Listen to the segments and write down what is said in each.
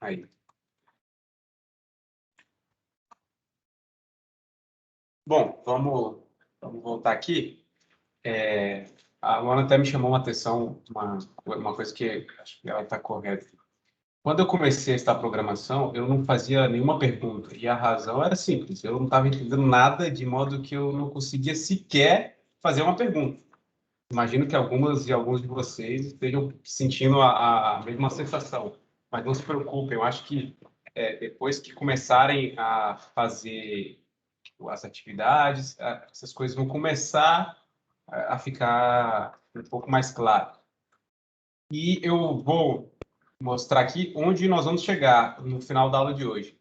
Aí. Bom, vamos voltar aqui. A Luana até me chamou uma atenção, uma coisa que acho que ela está correta. Quando eu comecei a estudar programação, eu não fazia nenhuma pergunta. E a razão era simples. Eu não estava entendendo nada, de modo que eu não conseguia sequer fazer uma pergunta. Imagino que algumas e alguns de vocês estejam sentindo a mesma sensação. Mas não se preocupem, eu acho que depois que começarem a fazer as atividades, essas coisas vão começar a ficar um pouco mais claro. E eu vou mostrar aqui onde nós vamos chegar no final da aula de hoje.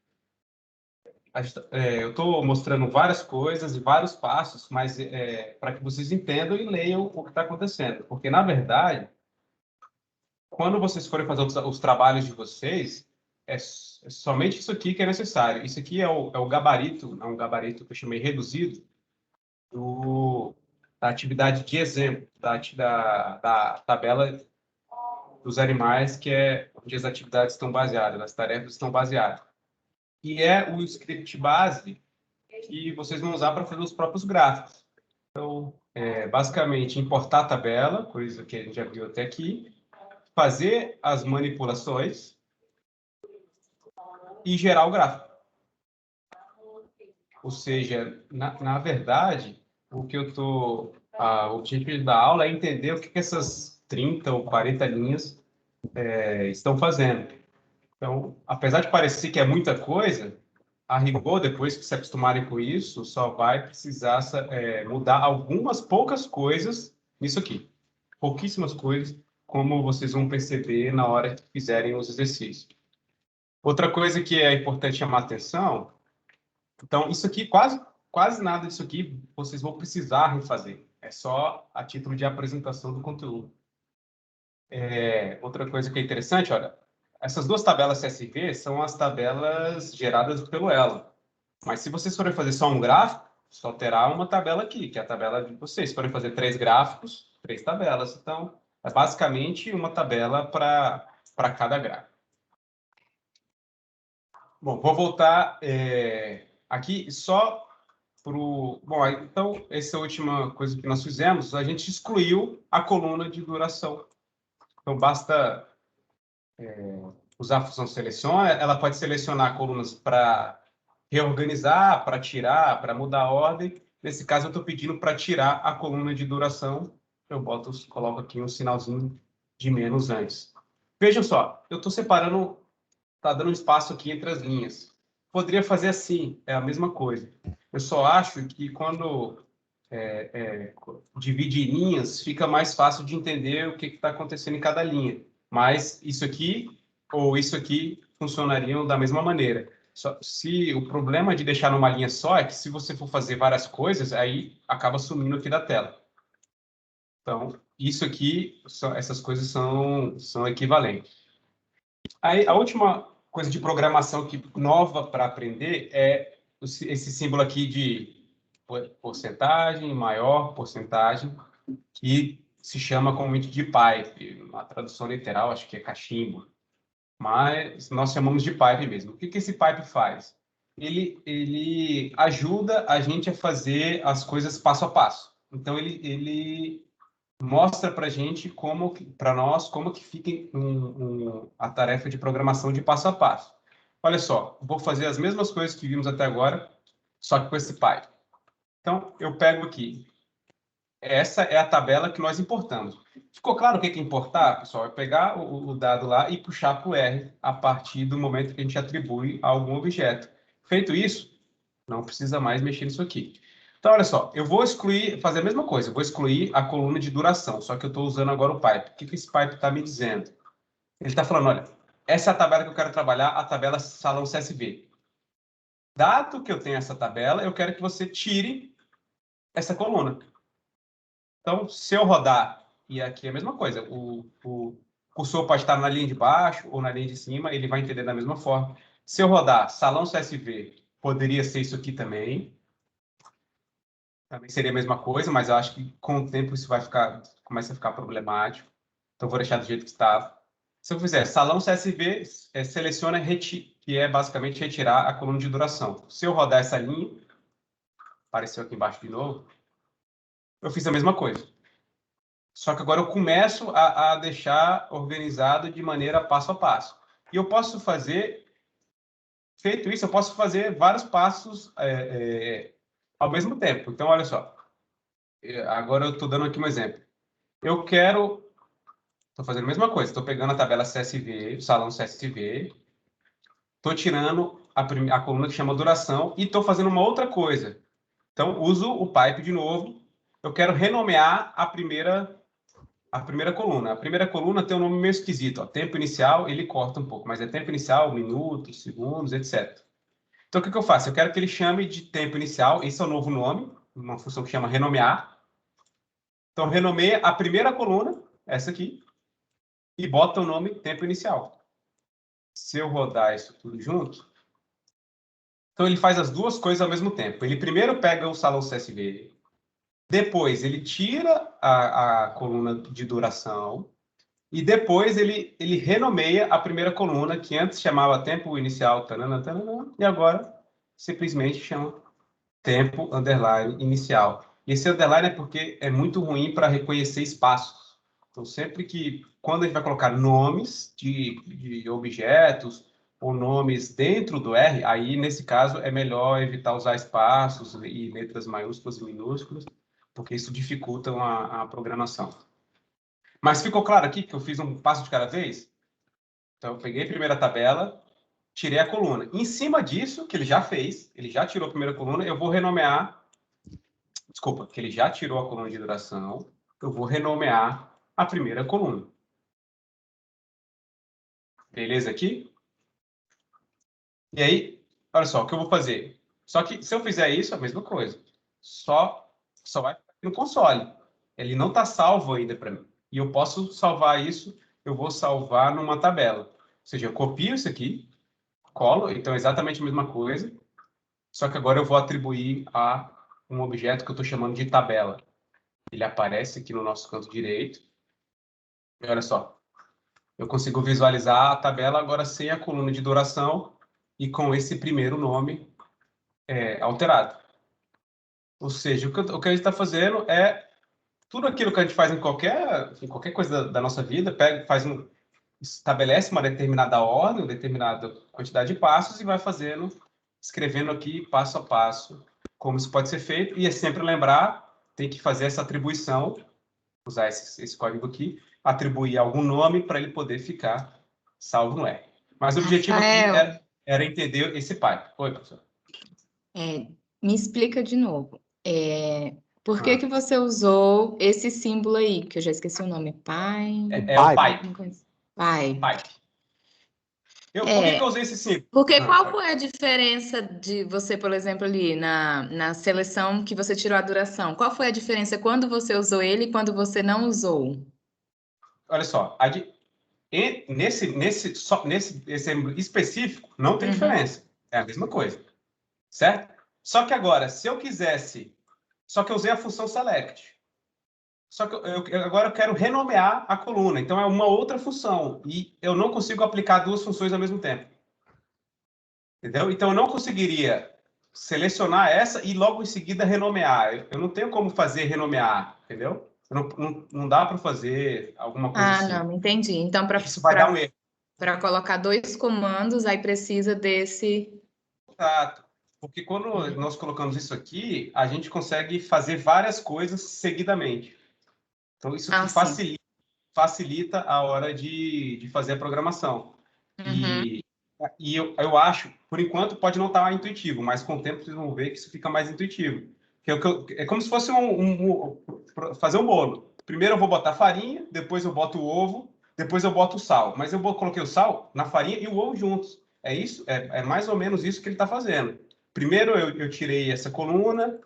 Eu estou mostrando várias coisas e vários passos, mas para que vocês entendam e leiam o que está acontecendo. Porque, na verdade, quando vocês forem fazer os trabalhos de vocês, é somente isso aqui que é necessário. Isso aqui é o gabarito, é um gabarito que eu chamei reduzido, da atividade de exemplo, da tabela dos animais, que é onde as atividades estão baseadas, as tarefas estão baseadas. E é o script base que vocês vão usar para fazer os próprios gráficos. Então, basicamente, importar a tabela, coisa que a gente já viu até aqui, fazer as manipulações e gerar o gráfico. Ou seja, na verdade, o objetivo da aula é entender o que essas 30 ou 40 linhas estão fazendo. Então, apesar de parecer que é muita coisa, a rigor, depois que se acostumarem com isso, só vai precisar mudar algumas poucas coisas nisso aqui. Pouquíssimas coisas, como vocês vão perceber na hora que fizerem os exercícios. Outra coisa que é importante chamar a atenção, então, isso aqui, quase nada disso aqui, vocês vão precisar refazer. É só a título de apresentação do conteúdo. Outra coisa que é interessante, olha, essas duas tabelas CSV são as tabelas geradas pelo Ela. Mas se vocês forem fazer só um gráfico, só terá uma tabela aqui, que é a tabela de vocês. Se forem fazer 3 gráficos, 3 tabelas. Então, é basicamente uma tabela para cada gráfico. Bom, vou voltar aqui só para o... Bom, então, essa é a última coisa que nós fizemos. A gente excluiu a coluna de duração. Então, basta usar a função seleciona. Ela pode selecionar colunas para reorganizar, para tirar, para mudar a ordem. Nesse caso, eu estou pedindo para tirar a coluna de duração. Eu coloco aqui um sinalzinho de menos antes. Vejam só, eu estou separando, está dando um espaço aqui entre as linhas. Poderia fazer assim, é a mesma coisa. Eu só acho que quando divide em linhas, fica mais fácil de entender o que está acontecendo em cada linha. Mas isso aqui ou isso aqui funcionariam da mesma maneira. Se o problema de deixar numa linha só é que se você for fazer várias coisas, aí acaba sumindo aqui da tela. Então, isso aqui, essas coisas são equivalentes. Aí, a última coisa de programação nova para aprender é esse símbolo aqui de porcentagem, maior porcentagem, que se chama comumente de pipe. Na tradução literal, acho que é cachimbo. Mas nós chamamos de pipe mesmo. O que esse pipe faz? Ele ajuda a gente a fazer as coisas passo a passo. Então, ele mostra para a gente, para nós, como que fica a tarefa de programação de passo a passo. Olha só, vou fazer as mesmas coisas que vimos até agora, só que com esse pipe. Então, eu pego aqui. Essa é a tabela que nós importamos. Ficou claro o que é importar, pessoal? É pegar o dado lá e puxar para o R a partir do momento que a gente atribui a algum objeto. Feito isso, não precisa mais mexer nisso aqui. Então, olha só, eu vou fazer a mesma coisa. Eu vou excluir a coluna de duração, só que eu estou usando agora o pipe. O que esse pipe está me dizendo? Ele está falando, olha, essa é a tabela que eu quero trabalhar, a tabela salão CSV. Dado que eu tenho essa tabela, eu quero que você tire essa coluna. Então, se eu rodar, e aqui é a mesma coisa, o cursor pode estar na linha de baixo ou na linha de cima, ele vai entender da mesma forma. Se eu rodar salão CSV, poderia ser isso aqui também. também seria a mesma coisa, mas eu acho que com o tempo isso começa a ficar problemático. Então, eu vou deixar do jeito que estava. Se eu fizer salão CSV, seleciona que é basicamente retirar a coluna de duração. Se eu rodar essa linha, apareceu aqui embaixo de novo, eu fiz a mesma coisa. Só que agora eu começo a deixar organizado de maneira passo a passo. E eu posso fazer, feito isso, eu posso fazer vários passos ao mesmo tempo. Então, olha só. Agora eu estou dando aqui um exemplo. Eu quero... Estou fazendo a mesma coisa. Estou pegando a tabela CSV, o salão CSV, estou tirando a coluna que chama duração e estou fazendo uma outra coisa. Então, uso o pipe de novo. Eu quero renomear a primeira coluna. A primeira coluna tem um nome meio esquisito. Ó. Tempo inicial, ele corta um pouco, mas é tempo inicial, minutos, segundos, etc. Então, o que eu faço? Eu quero que ele chame de tempo inicial. Esse é o novo nome, uma função que chama renomear. Então, renomeia a primeira coluna, essa aqui, e bota o nome tempo inicial. Se eu rodar isso tudo junto, então ele faz as duas coisas ao mesmo tempo. Ele primeiro pega o salão CSV, depois ele tira a coluna de duração e depois ele renomeia a primeira coluna, que antes chamava tempo inicial, tanana, tanana, e agora simplesmente chama tempo underline inicial. E esse underline é porque é muito ruim para reconhecer espaços. Então, sempre que, quando a gente vai colocar nomes de objetos ou nomes dentro do R, aí, nesse caso, é melhor evitar usar espaços e letras maiúsculas e minúsculas, porque isso dificulta a programação. Mas ficou claro aqui que eu fiz um passo de cada vez? Então, eu peguei a primeira tabela, tirei a coluna. Em cima disso, que ele já fez, ele já tirou a primeira coluna, eu vou renomear... Desculpa, que ele já tirou a coluna de duração, eu vou renomear a primeira coluna. Beleza aqui? E aí, olha só, o que eu vou fazer? Só que se eu fizer isso, é a mesma coisa. Só vai ficar no console. Ele não está salvo ainda para mim. E eu posso salvar isso, eu vou salvar numa tabela. Ou seja, eu copio isso aqui, colo, então é exatamente a mesma coisa, só que agora eu vou atribuir a um objeto que eu estou chamando de tabela. Ele aparece aqui no nosso canto direito. E olha só, eu consigo visualizar a tabela agora sem a coluna de duração e com esse primeiro nome alterado. Ou seja, o que a gente está fazendo é tudo aquilo que a gente faz em qualquer coisa da nossa vida, estabelece uma determinada ordem, uma determinada quantidade de passos e vai escrevendo aqui passo a passo como isso pode ser feito. E é sempre lembrar, tem que fazer essa atribuição, usar esse código aqui, atribuir algum nome para ele poder ficar salvo no R. Mas o objetivo Rafael, aqui era entender esse pipe. Oi, professor. me explica de novo. Por que você usou esse símbolo aí, que eu já esqueci o nome? Pai? É o pipe. Pai. Pipe. Por que eu usei esse símbolo? Porque qual foi a diferença de você, por exemplo, ali na seleção que você tirou a duração? Qual foi a diferença quando você usou ele e quando você não usou? Olha só, nesse exemplo específico, não tem diferença. É a mesma coisa. Certo? Só que agora, se eu quisesse... Só que eu usei a função select. Só que agora eu quero renomear a coluna. Então, é uma outra função. E eu não consigo aplicar duas funções ao mesmo tempo. Entendeu? Então, eu não conseguiria selecionar essa e logo em seguida renomear. Eu não tenho como fazer renomear, entendeu? Não dá para fazer alguma coisa assim. Não, entendi. Então, Isso vai dar um erro. para colocar dois comandos, aí precisa desse... Exato. Porque quando nós colocamos isso aqui, a gente consegue fazer várias coisas seguidamente. Então, isso que facilita a hora de fazer a programação. E eu acho, por enquanto, pode não estar intuitivo, mas com o tempo vocês vão ver que isso fica mais intuitivo. É como se fosse fazer um bolo. Primeiro eu vou botar farinha, depois eu boto o ovo, depois eu boto o sal. Mas eu coloquei o sal na farinha e o ovo juntos. É isso, é mais ou menos isso que ele está fazendo. Primeiro eu tirei essa coluna,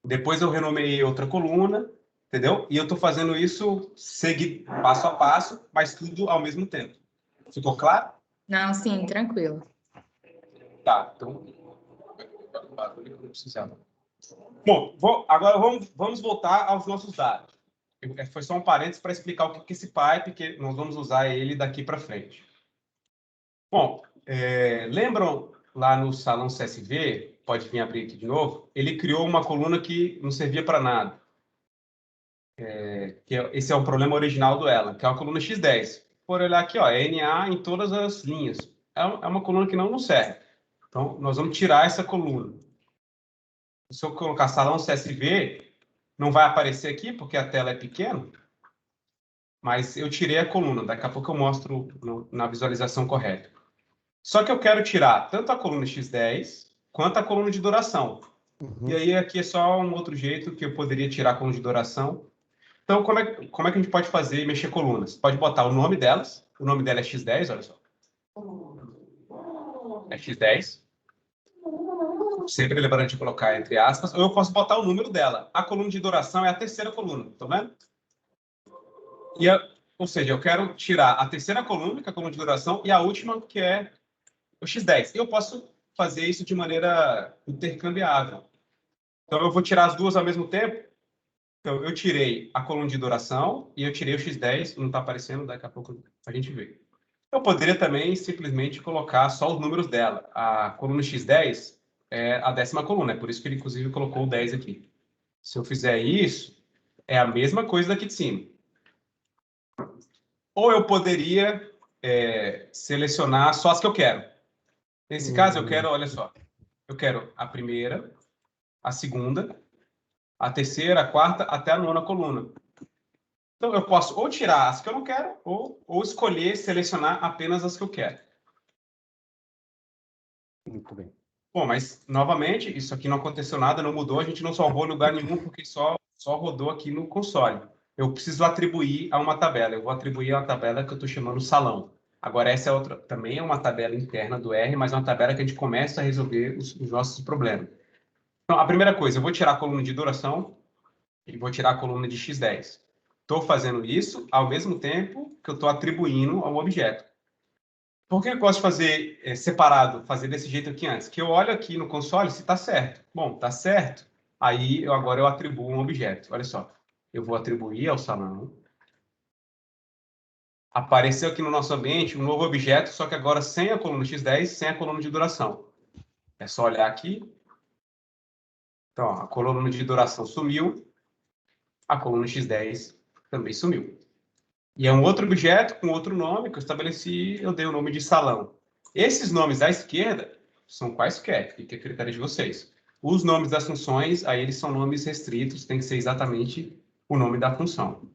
depois eu renomeei outra coluna, entendeu? E eu estou fazendo isso passo a passo, mas tudo ao mesmo tempo. Ficou claro? Não, sim, tranquilo. Tá, então... Eu não precisava. Bom, agora vamos voltar aos nossos dados. Foi só um parênteses para explicar o que é esse pipe, que nós vamos usar ele daqui para frente. Bom, lembram lá no salão CSV, pode vir abrir aqui de novo, ele criou uma coluna que não servia para nada. Esse é o problema original do Ela, que é a coluna X10. Por olhar aqui, ó, é NA em todas as linhas. É uma coluna que não nos serve. Então, nós vamos tirar essa coluna. Se eu colocar salão CSV, não vai aparecer aqui, porque a tela é pequena, mas eu tirei a coluna. Daqui a pouco eu mostro na visualização correta. Só que eu quero tirar tanto a coluna X10 quanto a coluna de duração. E aí aqui é só um outro jeito que eu poderia tirar a coluna de duração. Então, como é que a gente pode fazer e mexer colunas? Pode botar o nome delas. O nome dela é X10, olha só. É X10. Sempre lembrando de colocar entre aspas. Ou eu posso botar o número dela. A coluna de duração é a terceira coluna. Estão vendo? Ou seja, eu quero tirar a terceira coluna, que é a coluna de duração, e a última, que é o X10. Eu posso fazer isso de maneira intercambiável. Então, eu vou tirar as duas ao mesmo tempo. Então, eu tirei a coluna de duração e eu tirei o X10. Não está aparecendo, daqui a pouco a gente vê. Eu poderia também simplesmente colocar só os números dela. A coluna X10 é a 10ª coluna, é por isso que ele, inclusive, colocou o 10 aqui. Se eu fizer isso, é a mesma coisa daqui de cima. Ou eu poderia selecionar só as que eu quero. Nesse caso, eu quero, olha só, eu quero a primeira, a segunda, a terceira, a quarta, até a 9ª coluna. Então, eu posso ou tirar as que eu não quero, ou escolher, selecionar apenas as que eu quero. Muito bem. Bom, mas, novamente, isso aqui não aconteceu nada, não mudou, a gente não salvou lugar nenhum, porque só rodou aqui no console. Eu preciso atribuir a uma tabela. Eu vou atribuir a uma tabela que eu estou chamando salão. Agora, essa é outra, também é uma tabela interna do R, mas é uma tabela que a gente começa a resolver os nossos problemas. Então, a primeira coisa, eu vou tirar a coluna de duração e vou tirar a coluna de X10. Estou fazendo isso ao mesmo tempo que eu estou atribuindo ao objeto. Por que eu gosto de fazer separado, fazer desse jeito aqui antes? Que eu olho aqui no console se está certo. Bom, está certo. Aí, agora eu atribuo um objeto. Olha só. Eu vou atribuir ao salão. Apareceu aqui no nosso ambiente um novo objeto, só que agora sem a coluna X10, sem a coluna de duração. É só olhar aqui. Então, ó, a coluna de duração sumiu. A coluna X10 também sumiu. E é um outro objeto com outro nome que eu estabeleci, eu dei o nome de salão. Esses nomes à esquerda são quaisquer, fica a critério de vocês. Os nomes das funções, aí eles são nomes restritos, tem que ser exatamente o nome da função.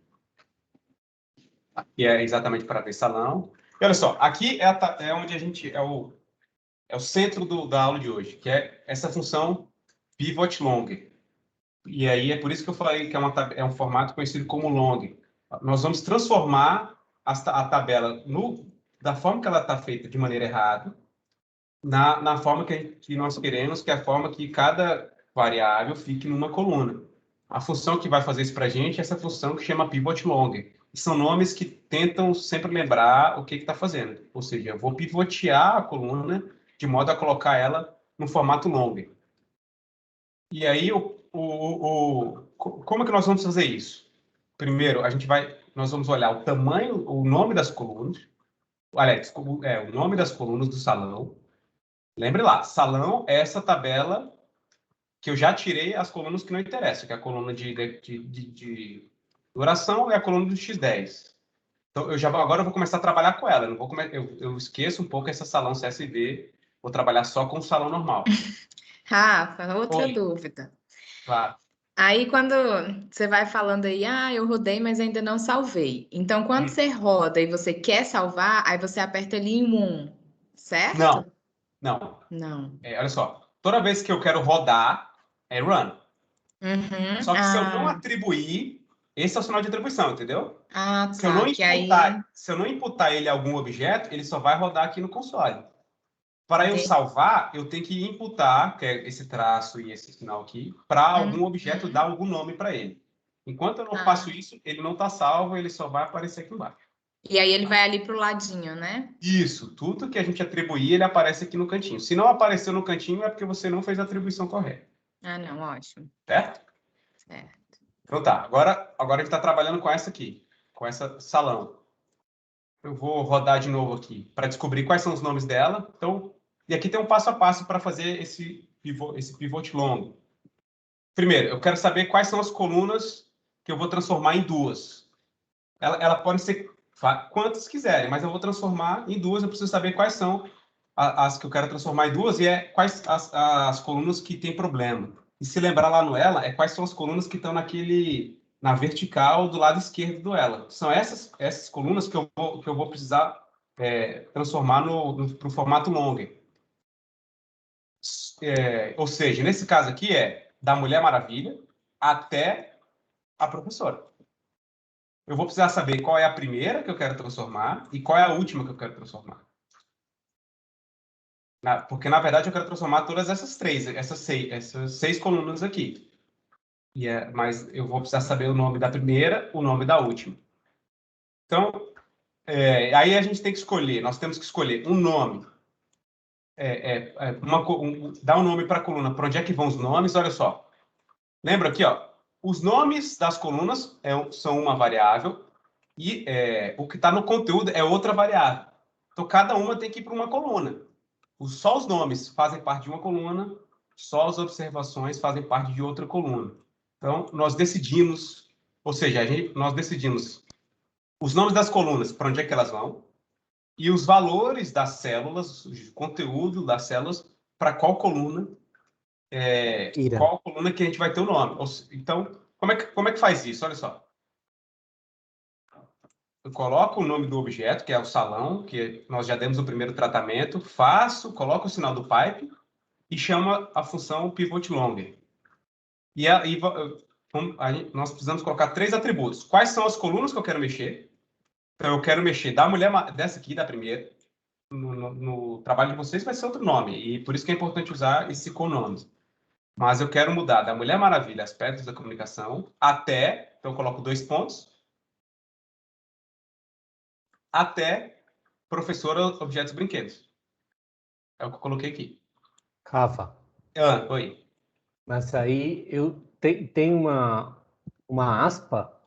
Aqui é exatamente para ver salão. E olha só, aqui é onde a gente é o centro da aula de hoje, que é essa função pivot long. E aí é por isso que eu falei que é um formato conhecido como long. Nós vamos transformar a tabela da forma que ela está feita de maneira errada, na forma que nós queremos, que é a forma que cada variável fique numa coluna. A função que vai fazer isso para a gente é essa função que chama pivot long. E são nomes que tentam sempre lembrar o que está fazendo. Ou seja, eu vou pivotear a coluna de modo a colocar ela no formato long. E aí, como é que nós vamos fazer isso? Primeiro, nós vamos olhar o tamanho, o nome das colunas. Aliás, o nome das colunas do salão. Lembre lá, salão é essa tabela que eu já tirei as colunas que não interessam, que é a coluna de duração e a coluna do X10. Então, agora eu vou começar a trabalhar com ela. Eu esqueço um pouco essa salão CSV, vou trabalhar só com o salão normal. Rafa, outra Oi. dúvida. Claro. Aí, quando você vai falando aí, eu rodei, mas ainda não salvei. Então, quando você roda e você quer salvar, aí você aperta ali em 1, certo? Não. Não. Olha só, toda vez que eu quero rodar, é run. Uhum. Só que se eu não atribuir, esse é o sinal de atribuição, entendeu? Tá. Se eu não imputar ele a algum objeto, ele só vai rodar aqui no console. Para eu salvar, eu tenho que imputar, que é esse traço e esse sinal aqui, para algum objeto dar algum nome para ele. Enquanto eu não faço isso, ele não está salvo, ele só vai aparecer aqui embaixo. E aí ele vai ali para o ladinho, né? Isso, tudo que a gente atribuir, ele aparece aqui no cantinho. Se não apareceu no cantinho, é porque você não fez a atribuição correta. Ah, não, ótimo. Certo? Certo. Então tá, agora a gente está trabalhando com essa aqui, com essa salão. Eu vou rodar de novo aqui para descobrir quais são os nomes dela. Então, e aqui tem um passo a passo para fazer esse pivot longo. Primeiro, eu quero saber quais são as colunas que eu vou transformar em duas. Ela pode ser quantas quiserem, mas eu vou transformar em duas. Eu preciso saber quais são as que eu quero transformar em duas e quais as colunas que tem problema. E se lembrar lá no ela, quais são as colunas que estão na vertical do lado esquerdo do ela. São essas colunas que eu vou precisar transformar para o formato longer. Ou seja, nesse caso aqui da Mulher Maravilha até a professora. Eu vou precisar saber qual é a primeira que eu quero transformar e qual é a última que eu quero transformar. Porque, na verdade, eu quero transformar todas essas seis colunas aqui. Mas eu vou precisar saber o nome da primeira, o nome da última. Então, aí a gente tem que escolher, nós temos que escolher um nome. Dar um nome para a coluna. Para onde é que vão os nomes? Olha só. Lembra aqui, ó. Os nomes das colunas são uma variável e o que está no conteúdo é outra variável. Então, cada uma tem que ir para uma coluna. Só os nomes fazem parte de uma coluna, só as observações fazem parte de outra coluna. Então, nós decidimos, ou seja, nós decidimos os nomes das colunas, para onde é que elas vão, e os valores das células, o conteúdo das células, para qual coluna que a gente vai ter o nome. Então, como é que faz isso? Olha só. Eu coloco o nome do objeto, que é o salão, que nós já demos o primeiro tratamento, coloco o sinal do pipe e chama a função pivot longer. E aí nós precisamos colocar três atributos. Quais são as colunas que eu quero mexer? Então, eu quero mexer dessa aqui, da primeira. No trabalho de vocês vai ser outro nome, e por isso que é importante usar esse conomes. Mas eu quero mudar da Mulher Maravilha, aspectos da comunicação, então eu coloco 2 pontos, até professora, objetos, brinquedos. É o que eu coloquei aqui. Rafa, Oi. mas aí tem uma aspa?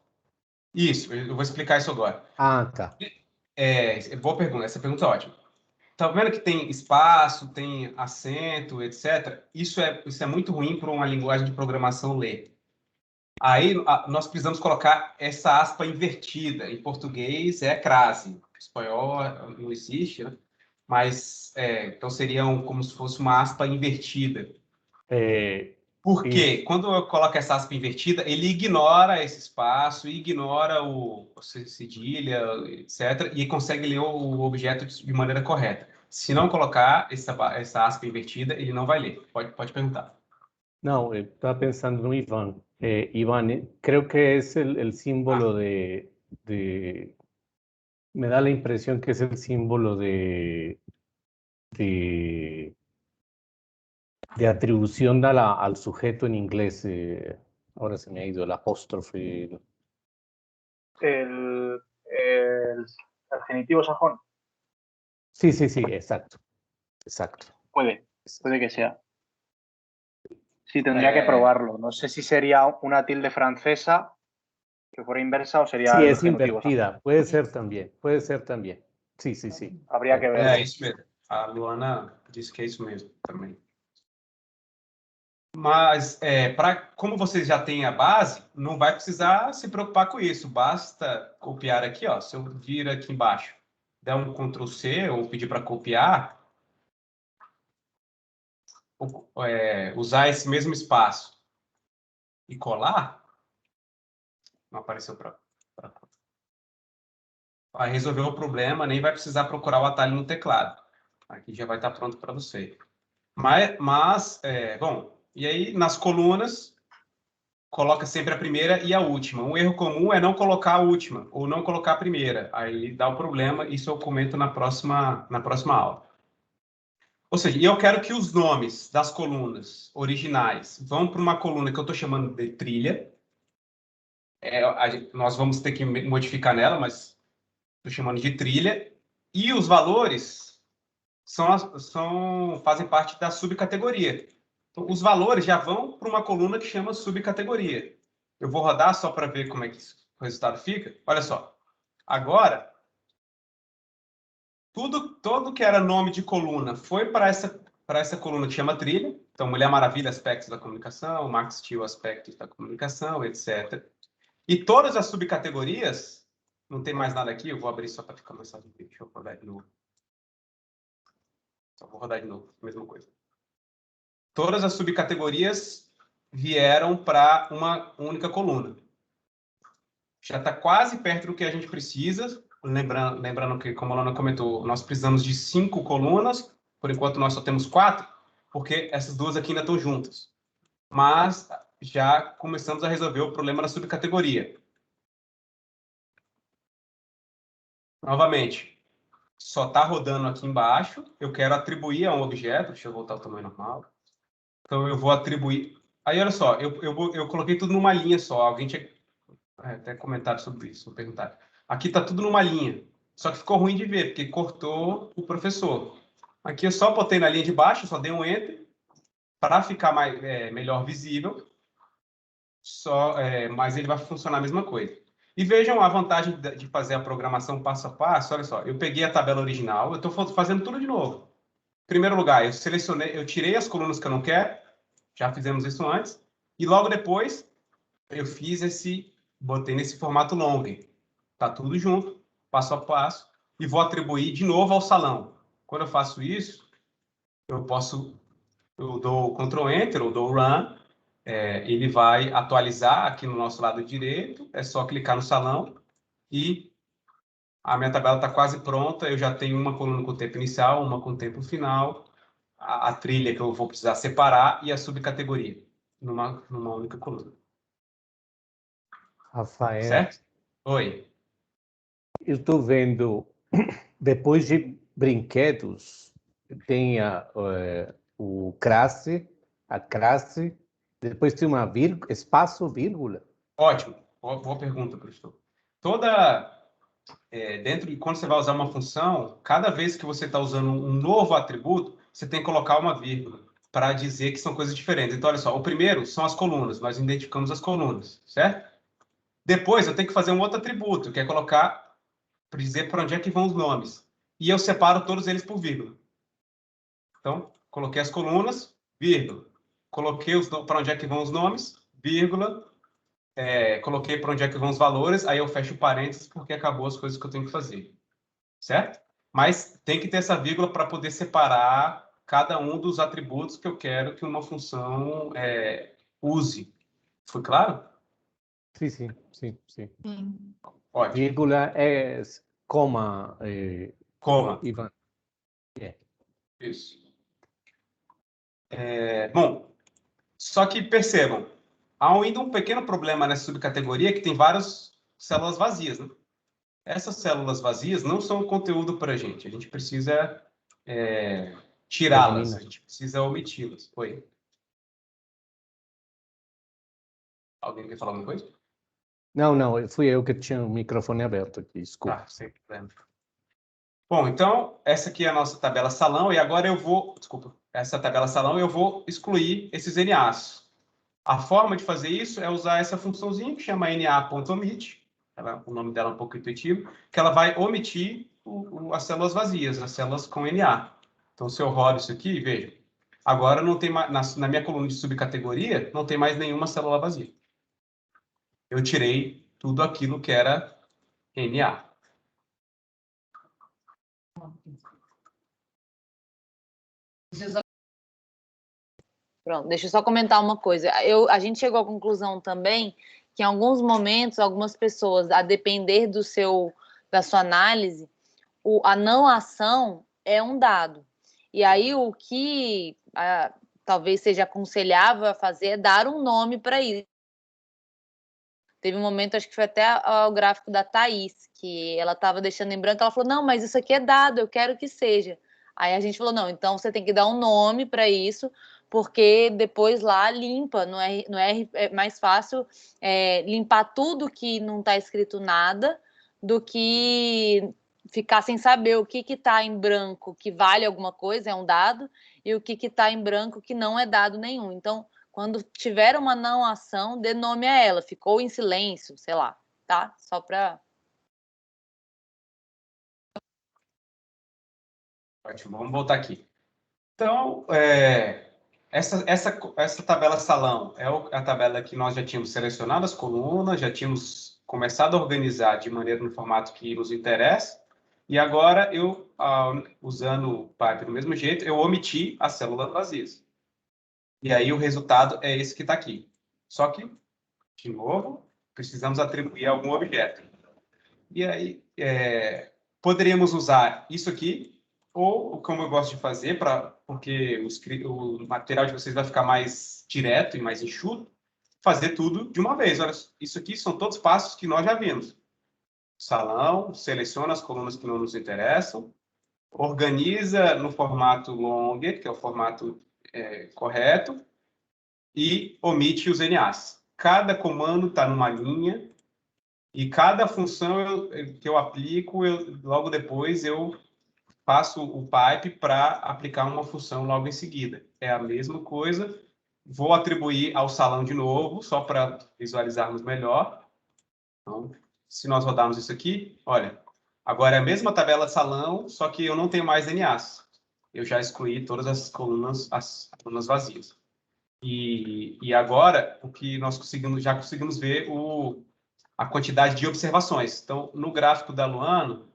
Isso, eu vou explicar isso agora. Ah, tá. Boa pergunta, essa pergunta é ótima. Tá vendo que tem espaço, tem acento, etc. Isso é muito ruim para uma linguagem de programação ler. Aí nós precisamos colocar essa aspa invertida. Em português é crase, em espanhol não existe, né? Mas então seria como se fosse uma aspa invertida. Porque quando eu coloco essa aspa invertida, ele ignora esse espaço, ignora a cedilha, etc., e consegue ler o objeto de maneira correta. Se não colocar essa aspa invertida, ele não vai ler. Pode perguntar. No, estaba pensando en Iván. Iván, creo que es el símbolo me da la impresión que es el símbolo de, de atribución al sujeto en inglés. Ahora se me ha ido el apóstrofe. El genitivo sajón. Sí, exacto. Puede que sea. Sí, tendría que probarlo. No sé si sería una tilde francesa que fuera inversa o sería. Sí, el es genitivo invertida. sajón. Puede ser también. Sí. Habría que ver. É isso mesmo. A Luana disse que é isso mesmo também. Mas, como vocês já têm a base, não vai precisar se preocupar com isso. Basta copiar aqui, ó. Se eu vir aqui embaixo, der um Ctrl C ou pedir para copiar, usar esse mesmo espaço e colar, não apareceu vai resolver o problema, nem vai precisar procurar o atalho no teclado. Aqui já vai estar pronto para você. Bom, e aí nas colunas, coloca sempre a primeira e a última. Um erro comum é não colocar a última ou não colocar a primeira. Aí dá o problema, isso eu comento na próxima aula. Ou seja, eu quero que os nomes das colunas originais vão para uma coluna que eu estou chamando de trilha. Nós vamos ter que modificar nela, mas estou chamando de trilha. E os valores fazem parte da subcategoria. Então, os valores já vão para uma coluna que chama subcategoria. Eu vou rodar só para ver como é que o resultado fica. Olha só. Agora, todo que era nome de coluna foi para essa coluna que chama trilha. Então, Mulher Maravilha, aspectos da comunicação, Max Steel, aspectos da comunicação, etc. E todas as subcategorias, não tem mais nada aqui, eu vou abrir só para ficar mais fácil. Deixa eu rodar de novo. Só vou rodar de novo, mesma coisa. Todas as subcategorias vieram para uma única coluna. Já está quase perto do que a gente precisa. Lembrando que, como a Lana comentou, nós precisamos de 5 colunas. Por enquanto, nós só temos 4, porque essas duas aqui ainda estão juntas. Mas já começamos a resolver o problema da subcategoria. Novamente, só está rodando aqui embaixo. Eu quero atribuir a um objeto. Deixa eu voltar ao tamanho normal. Então, eu vou atribuir... Aí, olha só, eu coloquei tudo numa linha só. Alguém tinha até comentário sobre isso, perguntar. Aqui está tudo numa linha. Só que ficou ruim de ver, porque cortou o professor. Aqui eu só botei na linha de baixo, só dei um Enter, para ficar melhor visível. Mas ele vai funcionar a mesma coisa. E vejam a vantagem de fazer a programação passo a passo. Olha só, eu peguei a tabela original, eu estou fazendo tudo de novo. Em primeiro lugar, eu tirei as colunas que eu não quero, já fizemos isso antes, e logo depois eu botei nesse formato long. Tá tudo junto, passo a passo, e vou atribuir de novo ao salão. Quando eu faço isso, eu dou Ctrl Enter, ou dou Run, ele vai atualizar aqui no nosso lado direito, é só clicar no salão, e a minha tabela está quase pronta, eu já tenho uma coluna com o tempo inicial, uma com o tempo final, a trilha que eu vou precisar separar, e a subcategoria, numa única coluna. Rafael, certo? Oi. eu estou vendo, depois de brinquedos, tem o classe, a classe, depois tem uma vírgula, espaço, vírgula. Ótimo. Boa pergunta, professor. Quando você vai usar uma função, cada vez que você está usando um novo atributo, você tem que colocar uma vírgula para dizer que são coisas diferentes. Então, olha só, o primeiro são as colunas, nós identificamos as colunas, certo? Depois, eu tenho que fazer um outro atributo, que é colocar, para dizer para onde é que vão os nomes. E eu separo todos eles por vírgula. Então, coloquei as colunas, vírgula. Coloquei para onde é que vão os nomes, vírgula. Coloquei para onde é que vão os valores, aí eu fecho parênteses porque acabou as coisas que eu tenho que fazer. Certo? Mas tem que ter essa vírgula para poder separar cada um dos atributos que eu quero que uma função use. Foi claro? Sim. Ótimo. Vírgula é coma. Coma. Ivan. Isso. Bom, só que percebam, há ainda um pequeno problema nessa subcategoria que tem várias células vazias, né? Essas células vazias não são conteúdo para a gente precisa tirá-las, a gente precisa omiti-las. Oi? Alguém quer falar alguma coisa? Não, fui eu que tinha o microfone aberto aqui, desculpa. Tá, sem problema. Bom, então, essa aqui é a nossa tabela salão, e agora essa tabela salão eu vou excluir esses NAs. A forma de fazer isso é usar essa funçãozinha que chama na.omit, o nome dela é um pouco intuitivo, que ela vai omitir as células vazias, as células com NA. Então, se eu rodo isso aqui, veja, agora não tem mais, na minha coluna de subcategoria, não tem mais nenhuma célula vazia. Eu tirei tudo aquilo que era NA. Pronto, deixa eu só comentar uma coisa. A gente chegou à conclusão também que em alguns momentos, algumas pessoas, a depender da sua análise, a não ação é um dado. E aí o que talvez seja aconselhável a fazer é dar um nome para isso. Teve um momento, acho que foi até o gráfico da Thaís, que ela estava deixando em branco, ela falou, não, mas isso aqui é dado, eu quero que seja. Aí a gente falou, não, então você tem que dar um nome para isso, porque depois lá limpa, é mais fácil limpar tudo que não está escrito nada do que ficar sem saber o que está em branco, que vale alguma coisa, é um dado, e o que está em branco que não é dado nenhum. Então, quando tiver uma não ação, dê nome a ela. Ficou em silêncio, sei lá, tá? Só para... Ótimo, vamos voltar aqui. Então, essa tabela salão é a tabela que nós já tínhamos selecionado as colunas, já tínhamos começado a organizar de maneira no formato que nos interessa, e agora eu, usando o pipe do mesmo jeito, eu omiti as células vazias. E aí o resultado é esse que está aqui. Só que, de novo, precisamos atribuir algum objeto. E aí, poderíamos usar isso aqui, ou, como eu gosto de fazer, porque o material de vocês vai ficar mais direto e mais enxuto, fazer tudo de uma vez. Olha, isso aqui são todos passos que nós já vimos. Salão, seleciona as colunas que não nos interessam, organiza no formato longer, que é o formato correto, e omite os NAs. Cada comando está numa linha, e cada função que eu aplico, logo depois eu faço o pipe para aplicar uma função logo em seguida. É a mesma coisa. Vou atribuir ao salão de novo, só para visualizarmos melhor. Então, se nós rodarmos isso aqui, olha, agora é a mesma tabela salão, só que eu não tenho mais NAs. Eu já excluí todas as colunas vazias. E agora, o que nós já conseguimos ver a quantidade de observações. Então, no gráfico da Luano,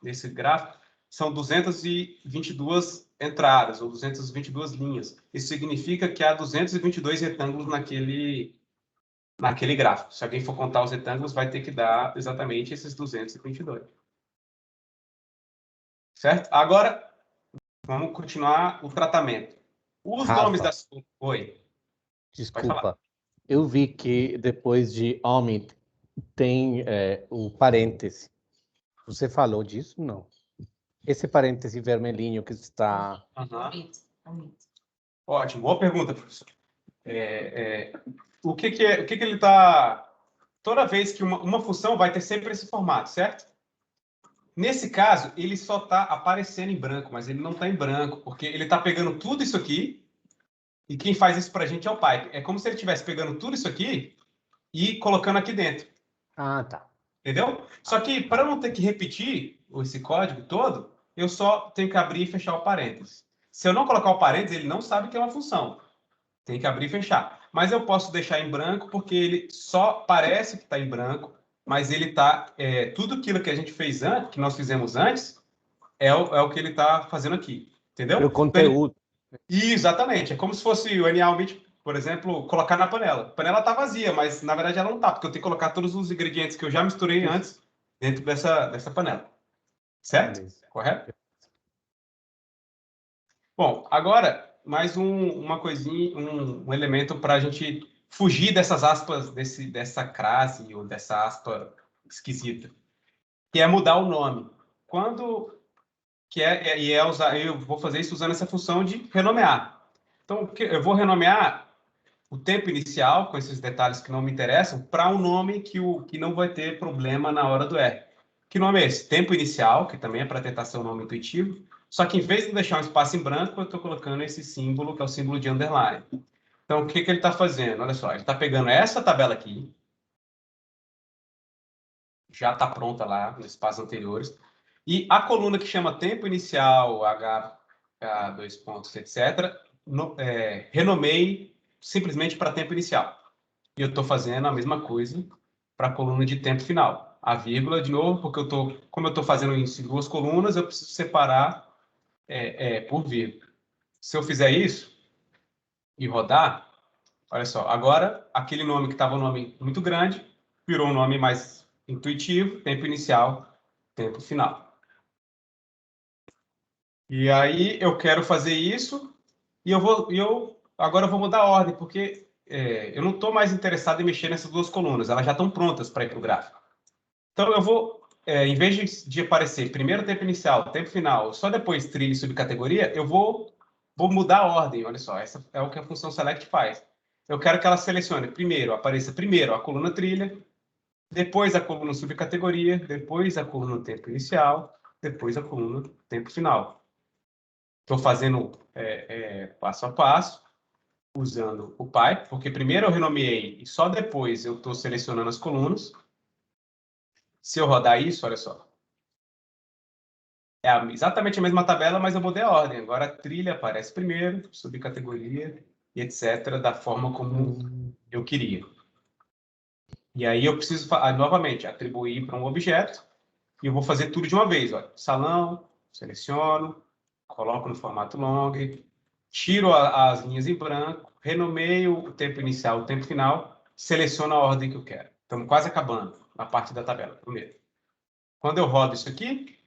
nesse gráfico, são 222 entradas, ou 222 linhas. Isso significa que há 222 retângulos naquele gráfico. Se alguém for contar os retângulos, vai ter que dar exatamente esses 222. Certo? Agora, vamos continuar o tratamento. Os nomes das... Oi. Desculpa. Eu vi que depois de omit tem um parêntese. Você falou disso? Não. Esse parêntese vermelhinho que está... Ótimo, boa pergunta, professor. O que ele está... Toda vez que uma função vai ter sempre esse formato, certo? Nesse caso, ele só está aparecendo em branco, mas ele não está em branco, porque ele está pegando tudo isso aqui, e quem faz isso para a gente é o pipe. É como se ele estivesse pegando tudo isso aqui e colocando aqui dentro. Ah, tá. Entendeu? Só que, para não ter que repetir esse código todo, eu só tenho que abrir e fechar o parênteses. Se eu não colocar o parênteses, ele não sabe que é uma função. Tem que abrir e fechar. Mas eu posso deixar em branco, porque ele só parece que está em branco, mas ele está... tudo aquilo que a gente fez antes, que nós fizemos antes, é o que ele está fazendo aqui. Entendeu? O conteúdo. Exatamente. É como se fosse o NA omit, por exemplo, colocar na panela. A panela está vazia, mas na verdade ela não está, porque eu tenho que colocar todos os ingredientes que eu já misturei antes dentro dessa panela. Certo? Correto? Bom, agora, mais uma coisinha, um elemento para a gente fugir dessas aspas, dessa crase ou dessa aspa esquisita, que é mudar o nome. Eu vou fazer isso usando essa função de renomear. Então, eu vou renomear o tempo inicial, com esses detalhes que não me interessam, para um nome que não vai ter problema na hora do R. Que nome é esse? Tempo inicial, que também é para tentar ser um nome intuitivo, só que em vez de deixar um espaço em branco, eu estou colocando esse símbolo, que é o símbolo de underline. Então, o que ele está fazendo? Olha só, ele está pegando essa tabela aqui, já está pronta lá nos passos anteriores, e a coluna que chama tempo inicial, H, dois pontos, etc., renomeei simplesmente para tempo inicial. E eu estou fazendo a mesma coisa para a coluna de tempo final. A vírgula, de novo, porque como eu estou fazendo isso em duas colunas, eu preciso separar por vírgula. Se eu fizer isso e rodar, olha só, agora aquele nome que estava um nome muito grande virou um nome mais intuitivo, tempo inicial, tempo final. E aí eu quero fazer isso e agora eu vou mudar a ordem, porque eu não estou mais interessado em mexer nessas duas colunas, elas já estão prontas para ir para o gráfico. Então eu vou, em vez de aparecer primeiro tempo inicial, tempo final, só depois trilha e subcategoria, eu vou mudar a ordem, olha só, essa é o que a função select faz. Eu quero que ela selecione apareça primeiro a coluna trilha, depois a coluna subcategoria, depois a coluna tempo inicial, depois a coluna tempo final. Estou fazendo passo a passo, usando o Python, porque primeiro eu renomeei e só depois eu estou selecionando as colunas. Se eu rodar isso, olha só. É exatamente a mesma tabela, mas eu mudei a ordem. Agora a trilha aparece primeiro, subcategoria e etc., da forma como eu queria. E aí eu preciso, novamente, atribuir para um objeto e eu vou fazer tudo de uma vez. Olha. Salão, seleciono, coloco no formato long, tiro as linhas em branco, renomeio o tempo inicial, o tempo final, seleciono a ordem que eu quero. Estamos quase acabando na parte da tabela, primeiro. Quando eu rodo isso aqui,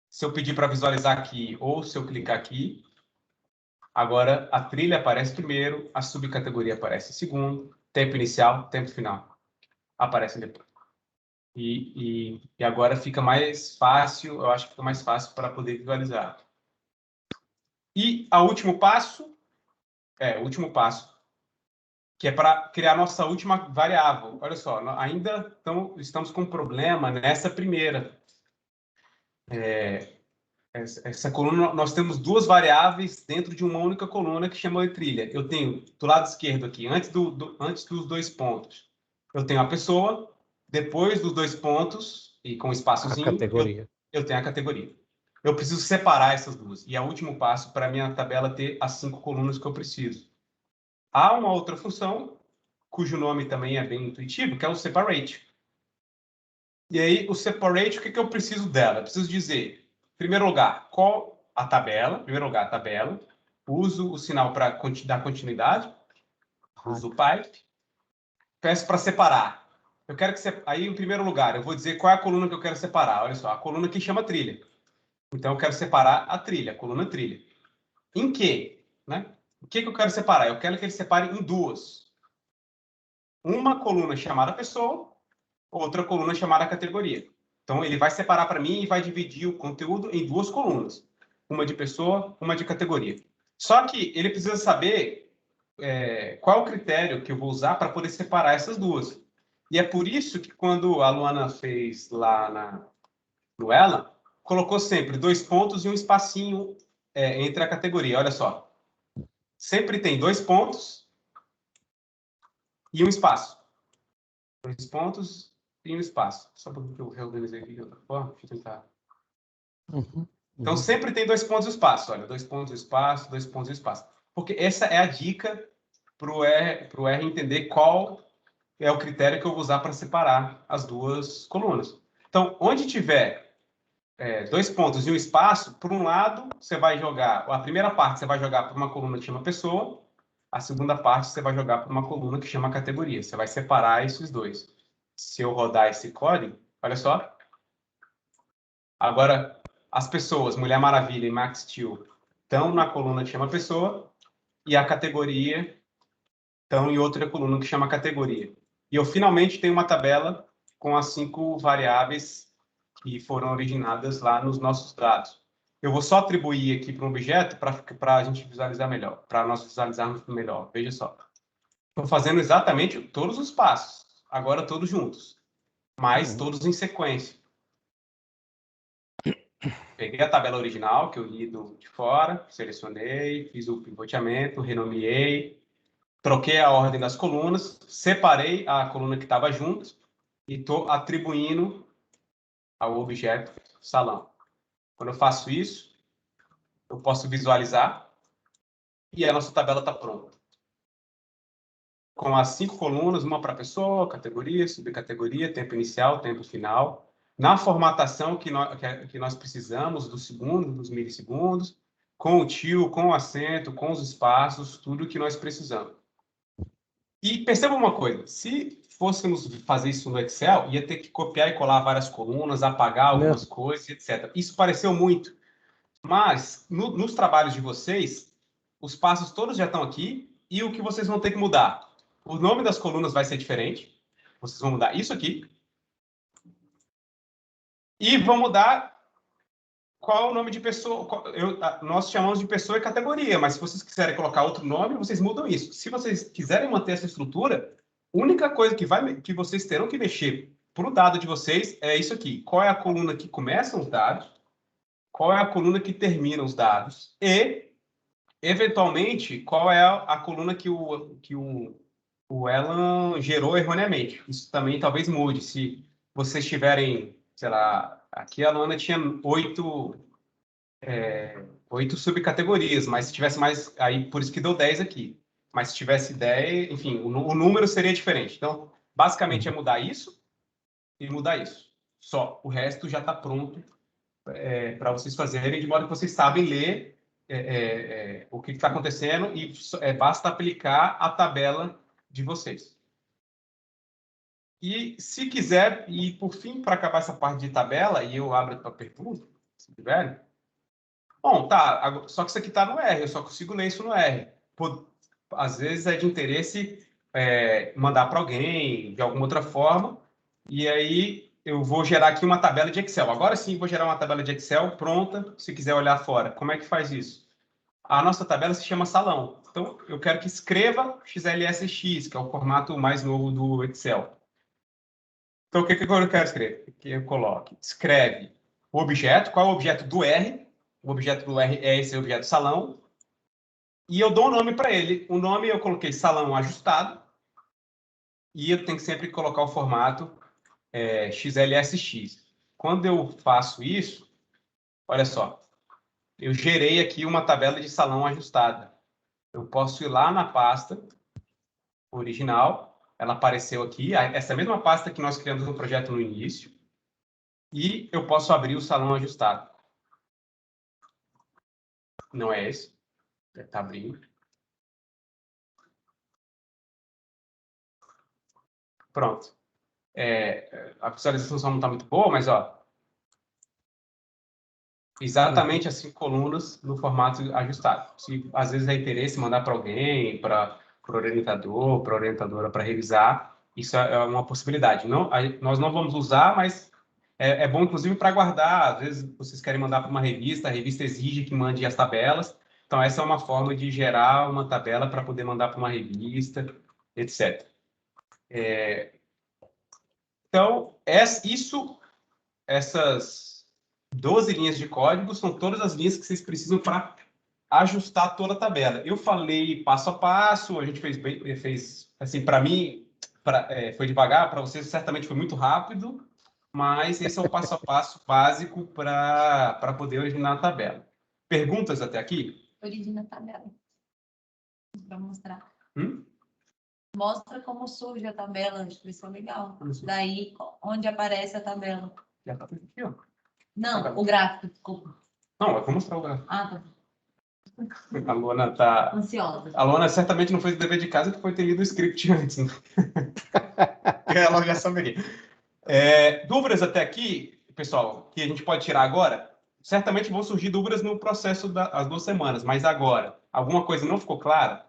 se eu pedir para visualizar aqui ou se eu clicar aqui, agora a trilha aparece primeiro, a subcategoria aparece segundo, tempo inicial, tempo final aparecem depois. E agora fica mais fácil, eu acho que fica mais fácil para poder visualizar. E o último passo, que é para criar nossa última variável. Olha só, ainda estamos com um problema nessa primeira. Essa coluna, nós temos duas variáveis dentro de uma única coluna que chama de trilha. Eu tenho, do lado esquerdo aqui, antes dos 2 pontos, eu tenho a pessoa, depois dos 2 pontos, e com espaçozinho, eu tenho a categoria. Eu preciso separar essas duas. E é o último passo para a minha tabela ter as 5 colunas que eu preciso. Há uma outra função, cujo nome também é bem intuitivo, que é o separate. E aí, o separate, o que eu preciso dela? Eu preciso dizer, em primeiro lugar, qual a tabela. Em primeiro lugar, a tabela. Uso o sinal para dar continuidade. Uso o pipe. Peço para separar. Eu quero que aí, em primeiro lugar, eu vou dizer qual é a coluna que eu quero separar. Olha só, a coluna que chama trilha. Então, eu quero separar a trilha, a coluna trilha. Em quê? Né? O que eu quero separar? Eu quero que ele separe em duas. Uma coluna chamada pessoa, outra coluna chamada categoria. Então, ele vai separar para mim e vai dividir o conteúdo em 2 colunas. Uma de pessoa, uma de categoria. Só que ele precisa saber qual é o critério que eu vou usar para poder separar essas duas. E é por isso que quando a Luana fez lá no Ela, colocou sempre 2 pontos e um espacinho entre a categoria. Olha só. Sempre tem 2 pontos e um espaço. 2 pontos e um espaço. Só porque eu reorganizei aqui de outra forma. Deixa eu tentar. Então, sempre tem 2 pontos e espaço. Olha, 2 pontos e espaço, 2 pontos e espaço. Porque essa é a dica para o R entender qual é o critério que eu vou usar para separar as duas colunas. Então, onde tiver 2 pontos e um espaço, por um lado, você vai jogar... A primeira parte você vai jogar para uma coluna que chama pessoa. A segunda parte você vai jogar para uma coluna que chama categoria. Você vai separar esses dois. Se eu rodar esse código, olha só. Agora, as pessoas, Mulher Maravilha e Max Steel, estão na coluna que chama pessoa e a categoria estão em outra coluna que chama categoria. E eu finalmente tenho uma tabela com as 5 variáveis que foram originadas lá nos nossos dados. Eu vou só atribuir aqui para um objeto para a gente visualizar melhor, para nós visualizarmos melhor. Veja só. Estou fazendo exatamente todos os passos, agora todos juntos, mas todos em sequência. Peguei a tabela original, que eu li de fora, selecionei, fiz o pivoteamento, renomeei, troquei a ordem das colunas, separei a coluna que estava junto e estou atribuindo ao objeto salão. Quando eu faço isso, eu posso visualizar e a nossa tabela está pronta. Com as 5 colunas, uma para pessoa, categoria, subcategoria, tempo inicial, tempo final, na formatação que nós precisamos, dos segundos, dos milissegundos, com o tio, com o acento, com os espaços, tudo que nós precisamos. E perceba uma coisa, se fôssemos fazer isso no Excel, ia ter que copiar e colar várias colunas, apagar algumas coisas, etc. Isso pareceu muito. Mas, nos trabalhos de vocês, os passos todos já estão aqui e o que vocês vão ter que mudar? O nome das colunas vai ser diferente. Vocês vão mudar isso aqui. E vão mudar qual é o nome de pessoa. Nós chamamos de pessoa e categoria, mas se vocês quiserem colocar outro nome, vocês mudam isso. Se vocês quiserem manter essa estrutura, a única coisa que vocês terão que mexer para o dado de vocês é isso aqui. Qual é a coluna que começam os dados? qual é a coluna que termina os dados e, eventualmente, qual é a coluna que o Elan gerou erroneamente. Isso também talvez mude. Se vocês tiverem, sei lá, aqui a Luana tinha 8 subcategorias, mas se tivesse mais, aí por isso que deu 10 aqui. Mas se tivesse 10, enfim, o número seria diferente. Então, basicamente é mudar isso e mudar isso. Só. O resto já está pronto para vocês fazerem, de modo que vocês sabem ler o que está acontecendo e basta aplicar a tabela de vocês. E se quiser, e por fim, para acabar essa parte de tabela, e eu abro para pergunta, se tiverem. Bom, tá, só que isso aqui está no R, eu só consigo ler isso no R. Às vezes é de interesse mandar para alguém, de alguma outra forma, e aí eu vou gerar aqui uma tabela de Excel. Agora sim, vou gerar uma tabela de Excel pronta, se quiser olhar fora. Como é que faz isso? A nossa tabela se chama salão. Então, eu quero que escreva XLSX, que é o formato mais novo do Excel. Então, o que eu quero escrever? Que eu coloque. Escreve o objeto. Qual é o objeto do R? O objeto do R é esse objeto salão. E eu dou um nome para ele. O nome eu coloquei salão ajustado. E eu tenho que sempre colocar o formato XLSX. Quando eu faço isso, olha só. Eu gerei aqui uma tabela de salão ajustada. Eu posso ir lá na pasta original. Ela apareceu aqui. Essa mesma pasta que nós criamos no projeto no início. E eu posso abrir o salão ajustado. Não é esse. Está abrindo. Pronto. A visualização só não está muito boa, mas ó, exatamente as 5 colunas no formato ajustado. Se às vezes é interesse mandar para alguém, para o orientador, para a orientadora para revisar, isso é uma possibilidade. Nós não vamos usar, mas é bom, inclusive, para guardar. Às vezes vocês querem mandar para uma revista, a revista exige que mande as tabelas. Então, essa é uma forma de gerar uma tabela para poder mandar para uma revista, etc. Então, essas 12 linhas de código são todas as linhas que vocês precisam para ajustar toda a tabela. Eu falei passo a passo, a gente fez assim, para mim, foi devagar, para vocês certamente foi muito rápido, mas esse é o passo a passo básico para poder originar a tabela. Perguntas até aqui? Origina a tabela. Para mostrar. Hum? Mostra como surge a tabela, isso é legal. Daí, onde aparece a tabela. Já está aqui, ó. Não, o gráfico, desculpa. Não, eu vou mostrar o gráfico. Ah, tá. A Luana está... Ansiosa. A Luana certamente não fez o dever de casa, que foi ter lido o script antes. Né? Ela já sabe aqui. Dúvidas até aqui, pessoal, que a gente pode tirar agora? Certamente vão surgir dúvidas no processo das 2 semanas, mas agora, alguma coisa não ficou clara?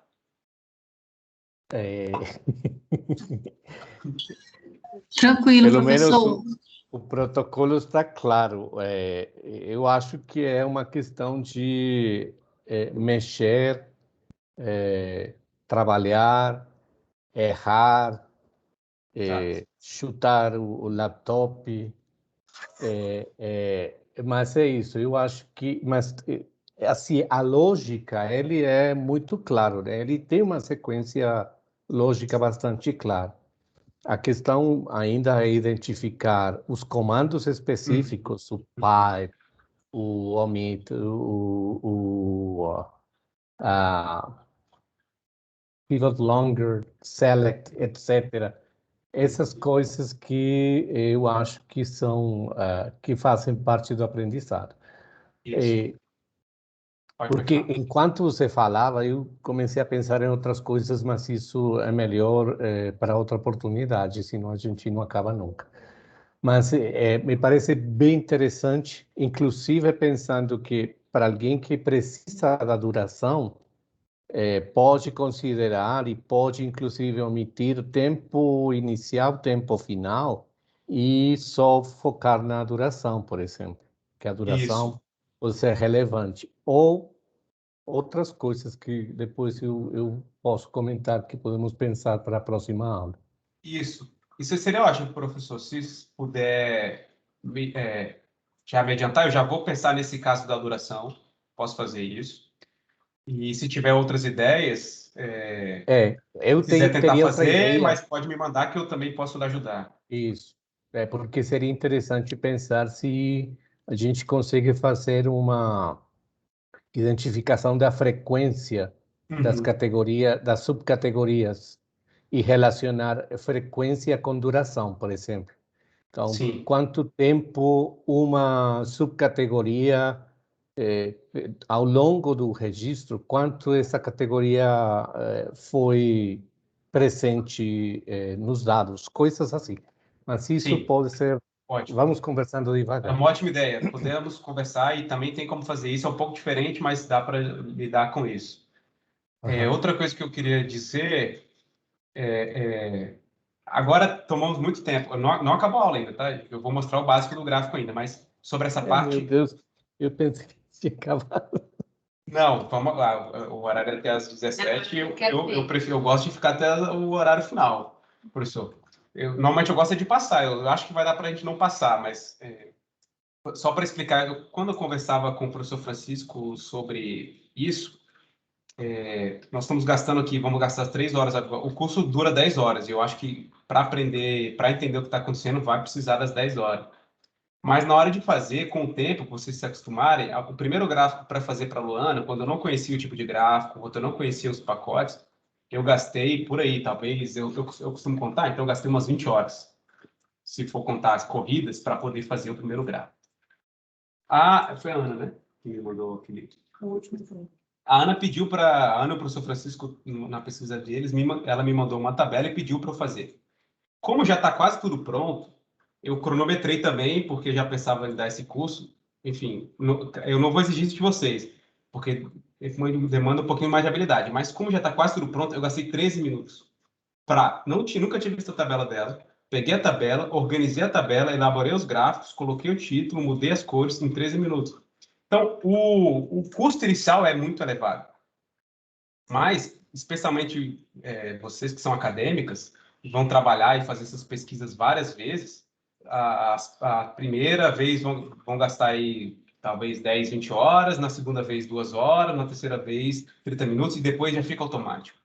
Tranquilo, Pelo professor. menos o protocolo está claro. Eu acho que é uma questão de mexer, trabalhar, errar, chutar o laptop. Mas é isso. Eu acho que, assim, a lógica ele é muito claro, né? Ele tem uma sequência lógica bastante clara. A questão ainda é identificar os comandos específicos, o pipe, o omit, pivot longer, select, etc. Essas coisas que eu acho que são que fazem parte do aprendizado. Porque enquanto você falava, eu comecei a pensar em outras coisas, mas isso é melhor para outra oportunidade, senão a gente não acaba nunca. Mas me parece bem interessante, inclusive pensando que para alguém que precisa da duração, pode considerar e pode inclusive omitir tempo inicial, tempo final e só focar na duração, por exemplo, que a duração pode ser relevante. Ou outras coisas que depois eu posso comentar que podemos pensar para a próxima aula. Isso seria ótimo, professor, se puder já me adiantar, eu já vou pensar nesse caso da duração, posso fazer isso. E se tiver outras ideias, Eu se quiser tentar teria outra fazer, ideia. mas pode me mandar que eu também posso ajudar. Isso. Porque seria interessante pensar se a gente consegue fazer uma identificação da frequência das Uhum. categorias, das subcategorias e relacionar frequência com duração, por exemplo. Então, Sim, quanto tempo uma subcategoria, ao longo do registro, quanto essa categoria foi presente nos dados, coisas assim. Mas isso sim, pode ser. ótimo. Vamos conversando É devagar. uma ótima ideia. Podemos conversar e também tem como fazer isso. É um pouco diferente, mas dá para lidar com isso. Aham. Outra coisa que eu queria dizer agora tomamos muito tempo. Não acabou a aula ainda, tá? Eu vou mostrar o básico do gráfico ainda, mas sobre essa Meu parte, Deus, eu pensei que tinha acabado. não, vamos lá. O horário é até às 17 e eu prefiro, eu gosto de ficar até o horário final, professor. Normalmente eu gosto é de passar. Eu acho que vai dar para a gente não passar, mas só para explicar, quando eu conversava com o professor Francisco sobre isso, nós estamos gastando aqui, vamos gastar 3 horas agora. O curso dura 10 horas e eu acho que para aprender, para entender o que está acontecendo, vai precisar das 10 horas. Mas na hora de fazer, com o tempo, que vocês se acostumarem, o primeiro gráfico para fazer para a Luana, quando eu não conhecia o tipo de gráfico, quando eu não conhecia os pacotes, eu gastei por aí, talvez, eu costumo contar, então eu gastei umas 20 horas, se for contar as corridas, para poder fazer o primeiro gráfico. Foi a Ana, né? Que me mandou aquele. O último foi. A Ana pediu para. A Ana, o professor Francisco, na pesquisa deles, ela me mandou uma tabela e pediu para eu fazer. Como já está quase tudo pronto, eu cronometrei também, porque já pensava em dar esse curso. Enfim, eu não vou exigir isso de vocês, porque demanda um pouquinho mais de habilidade. Mas como já está quase tudo pronto, eu gastei 13 minutos. Nunca tinha visto a tabela dela. Peguei a tabela, organizei a tabela, elaborei os gráficos, coloquei o título, mudei as cores em 13 minutos. Então, o custo inicial é muito elevado. Mas, especialmente vocês que são acadêmicas, vão trabalhar e fazer essas pesquisas várias vezes, a primeira vez vão gastar aí talvez 10, 20 horas, na segunda vez 2 horas, na terceira vez 30 minutos e depois já fica automático.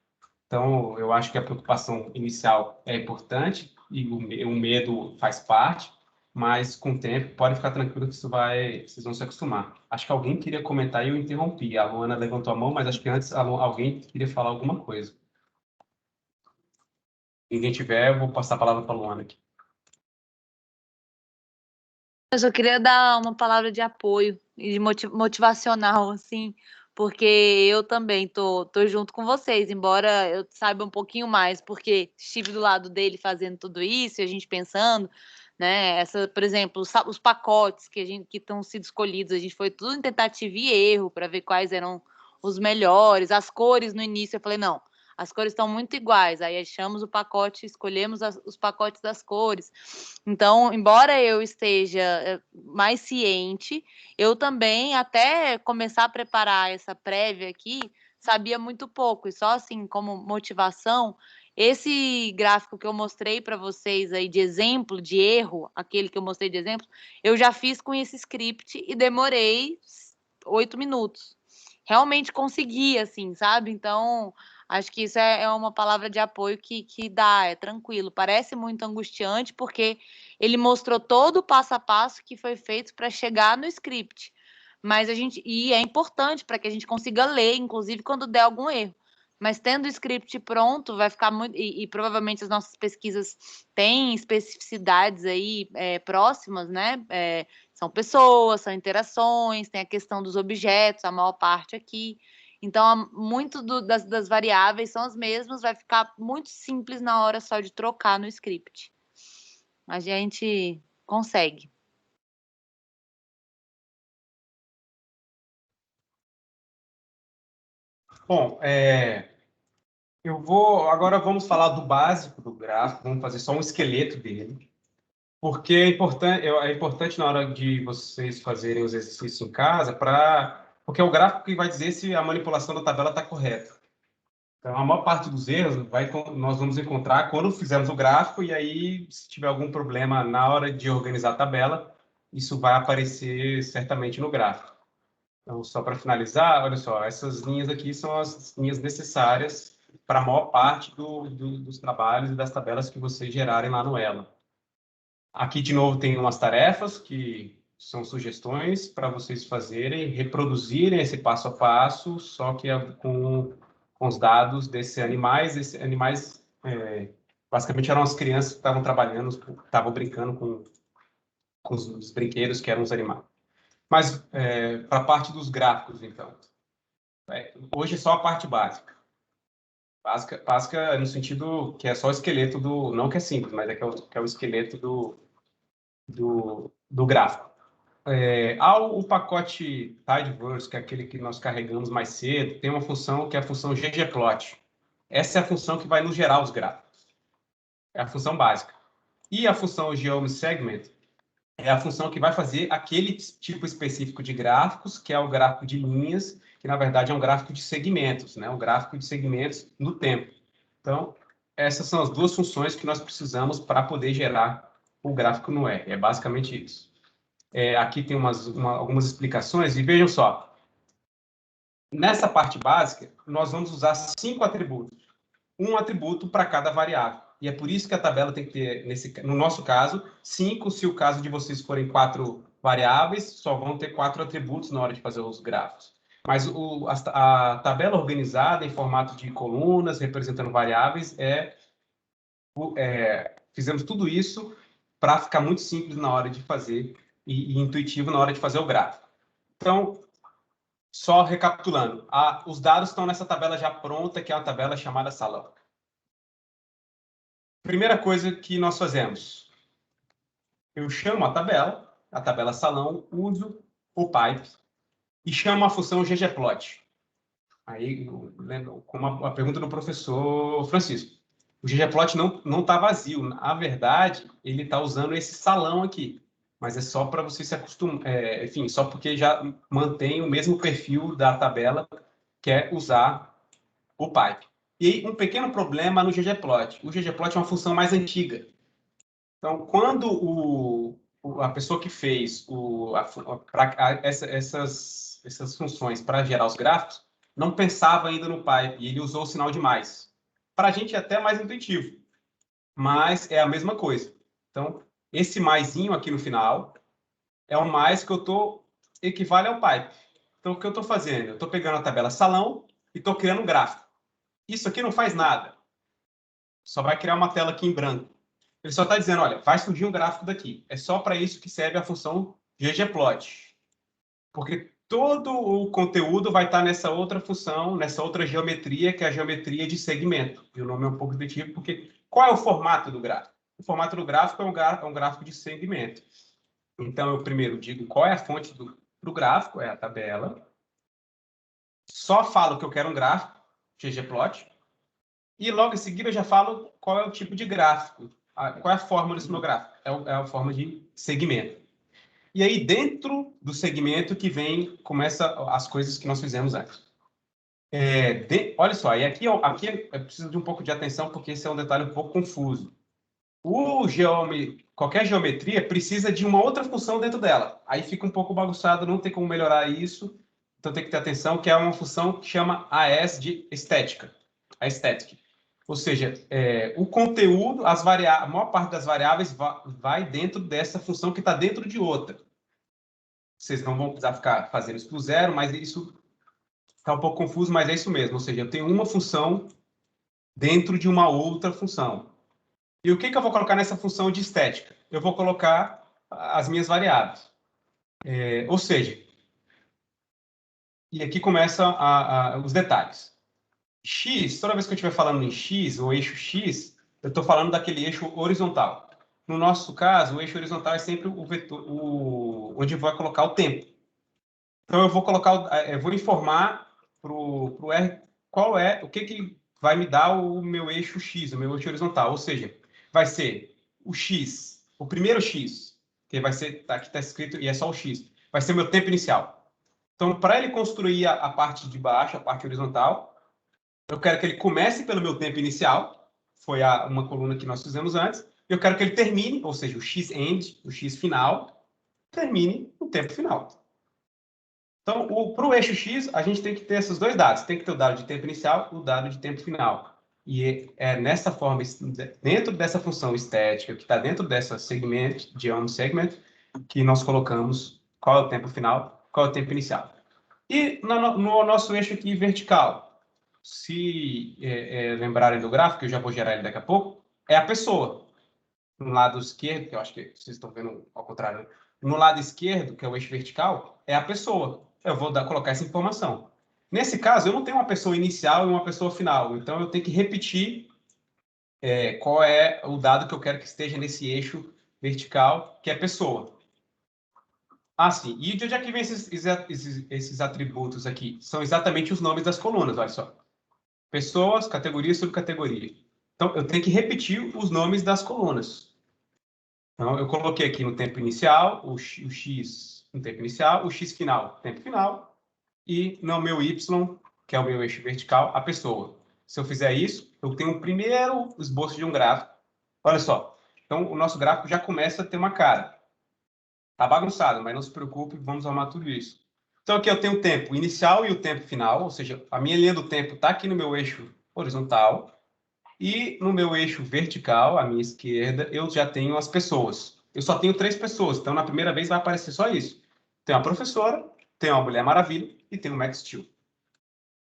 Então, eu acho que a preocupação inicial é importante e o medo faz parte, mas com o tempo, pode ficar tranquilo que vocês vão se acostumar. Acho que alguém queria comentar e eu interrompi. A Luana levantou a mão, mas acho que antes alguém queria falar alguma coisa. Se ninguém tiver, eu vou passar a palavra para a Luana aqui. Eu só queria dar uma palavra de apoio e de motivacional, assim, porque eu também tô junto com vocês, embora eu saiba um pouquinho mais, porque estive do lado dele fazendo tudo isso, e a gente pensando, né? Por exemplo, os pacotes que estão sido escolhidos, a gente foi tudo em tentativa e erro para ver quais eram os melhores, as cores no início, eu falei, não. As cores estão muito iguais, aí achamos o pacote, escolhemos os pacotes das cores. Então, embora eu esteja mais ciente, eu também, até começar a preparar essa prévia aqui, sabia muito pouco. E só assim, como motivação, esse gráfico que eu mostrei para vocês aí de exemplo, de erro, aquele que eu mostrei de exemplo, eu já fiz com esse script e demorei 8 minutos. Realmente consegui, assim, sabe? Então, acho que isso é uma palavra de apoio que dá, é tranquilo. Parece muito angustiante, porque ele mostrou todo o passo a passo que foi feito para chegar no script. Mas e é importante para que a gente consiga ler, inclusive quando der algum erro. Mas tendo o script pronto, vai ficar muito. E provavelmente as nossas pesquisas têm especificidades aí próximas, né? São pessoas, são interações, tem a questão dos objetos, a maior parte aqui. Então, muito das variáveis são as mesmas, vai ficar muito simples na hora só de trocar no script. A gente consegue. Bom, agora vamos falar do básico do gráfico, vamos fazer só um esqueleto dele, porque é importante na hora de vocês fazerem os exercícios em casa, porque é o gráfico que vai dizer se a manipulação da tabela está correta. Então, a maior parte dos erros nós vamos encontrar quando fizermos o gráfico, e aí, se tiver algum problema na hora de organizar a tabela, isso vai aparecer certamente no gráfico. Então, só para finalizar, olha só, essas linhas aqui são as linhas necessárias para a maior parte dos trabalhos e das tabelas que vocês gerarem lá no Ela. Aqui, de novo, tem umas tarefas que são sugestões para vocês fazerem, reproduzirem esse passo a passo, só que com os dados desses animais. Esses animais, basicamente, eram as crianças que estavam trabalhando, estavam brincando com os brinquedos que eram os animais. Mas, para a parte dos gráficos, então. Hoje é só a parte básica. Básica no sentido que é só o esqueleto do... Não que é simples, mas que é o esqueleto do gráfico. O pacote Tidyverse, que é aquele que nós carregamos mais cedo, tem uma função que é a função ggplot. Essa é a função que vai nos gerar os gráficos. É a função básica. E a função geoMSegment é a função que vai fazer aquele tipo específico de gráficos, que é o gráfico de linhas, que na verdade é um gráfico de segmentos, né? Um gráfico de segmentos no tempo. Então, essas são as duas funções que nós precisamos para poder gerar o gráfico no R. É basicamente isso. Aqui tem algumas explicações, e vejam só. Nessa parte básica, nós vamos usar 5 atributos. Um atributo para cada variável. E é por isso que a tabela tem que ter, no nosso caso, 5. Se o caso de vocês forem 4 variáveis, só vão ter 4 atributos na hora de fazer os gráficos. Mas a tabela organizada em formato de colunas, representando variáveis, fizemos tudo isso para ficar muito simples na hora de fazer e intuitivo na hora de fazer o gráfico. Então, só recapitulando, os dados estão nessa tabela já pronta, que é uma tabela chamada salão. Primeira coisa que nós fazemos, eu chamo a tabela salão, uso o pipe e chamo a função ggplot. Aí, como a pergunta do professor Francisco, o ggplot não está vazio. Na verdade, ele está usando esse salão aqui, mas é só para você se acostumar, enfim, só porque já mantém o mesmo perfil da tabela, que é usar o pipe. E aí, um pequeno problema no ggplot. O ggplot é uma função mais antiga. Então, quando a pessoa que fez essas funções para gerar os gráficos, não pensava ainda no pipe, e ele usou o sinal de mais. Para a gente é até mais intuitivo, mas é a mesma coisa. Então, esse maisinho aqui no final é o mais que eu estou equivale ao pipe. Então, o que eu estou fazendo? Eu estou pegando a tabela salão e estou criando um gráfico. Isso aqui não faz nada. Só vai criar uma tela aqui em branco. Ele só está dizendo, olha, vai surgir um gráfico daqui. É só para isso que serve a função ggplot. Porque todo o conteúdo vai estar nessa outra função, nessa outra geometria, que é a geometria de segmento. E o nome é um pouco intuitivo, porque qual é o formato do gráfico? O formato do gráfico é um gráfico de segmento. Então, eu primeiro digo qual é a fonte do gráfico, é a tabela. Só falo que eu quero um gráfico, ggplot. E logo em seguida eu já falo qual é o tipo de gráfico, qual é a forma desse meu gráfico. É a forma de segmento. E aí, dentro do segmento que começa as coisas que nós fizemos antes. Olha só, e aqui eu preciso de um pouco de atenção, porque esse é um detalhe um pouco confuso. Qualquer geometria precisa de uma outra função dentro dela. Aí fica um pouco bagunçado, não tem como melhorar isso. Então tem que ter atenção, que é uma função que chama AS de estética. A estética. Ou seja, o conteúdo, a maior parte das variáveis vai dentro dessa função que está dentro de outra. Vocês não vão precisar ficar fazendo isso do zero, mas isso está um pouco confuso, mas é isso mesmo. Ou seja, eu tenho uma função dentro de uma outra função. E o que eu vou colocar nessa função de estética? Eu vou colocar as minhas variáveis. Ou seja, e aqui começam os detalhes. X, toda vez que eu estiver falando em X, ou eixo X, eu estou falando daquele eixo horizontal. No nosso caso, o eixo horizontal é sempre o vetor, onde eu vou colocar o tempo. Então, eu vou informar para o R o que vai me dar o meu eixo X, o meu eixo horizontal. Ou seja, vai ser o X, o primeiro X, que vai ser, aqui está escrito, e é só o X, vai ser o meu tempo inicial. Então, para ele construir a parte de baixo, a parte horizontal, eu quero que ele comece pelo meu tempo inicial, foi uma coluna que nós fizemos antes, eu quero que ele termine, ou seja, o x-end, o x final, termine no tempo final. Então, para o eixo X, a gente tem que ter esses dois dados. Tem que ter o dado de tempo inicial e o dado de tempo final. E é nessa forma, dentro dessa função estética, que está dentro dessa segment, de onSegment, que nós colocamos qual é o tempo final, qual é o tempo inicial. E no nosso eixo aqui vertical, se lembrarem do gráfico, que eu já vou gerar ele daqui a pouco, é a pessoa. No lado esquerdo, que eu acho que vocês estão vendo ao contrário, no lado esquerdo, que é o eixo vertical, é a pessoa. Eu vou colocar essa informação. Nesse caso, eu não tenho uma pessoa inicial e uma pessoa final, então eu tenho que repetir qual é o dado que eu quero que esteja nesse eixo vertical, que é pessoa. Ah, sim. E de onde é que vem esses atributos aqui? São exatamente os nomes das colunas, olha só. Pessoas, categoria, subcategoria. Então, eu tenho que repetir os nomes das colunas. Então, eu coloquei aqui no tempo inicial, o X no tempo inicial, o X final, tempo final, e no meu Y, que é o meu eixo vertical, a pessoa. Se eu fizer isso, eu tenho o primeiro esboço de um gráfico. Olha só. Então, o nosso gráfico já começa a ter uma cara. Tá bagunçado, mas não se preocupe, vamos arrumar tudo isso. Então, aqui eu tenho o tempo inicial e o tempo final, ou seja, a minha linha do tempo está aqui no meu eixo horizontal, e no meu eixo vertical, à minha esquerda, eu já tenho as pessoas. Eu só tenho 3 pessoas, então na primeira vez vai aparecer só isso. Tem a professora, tem a Mulher Maravilha e tem o Max Steel.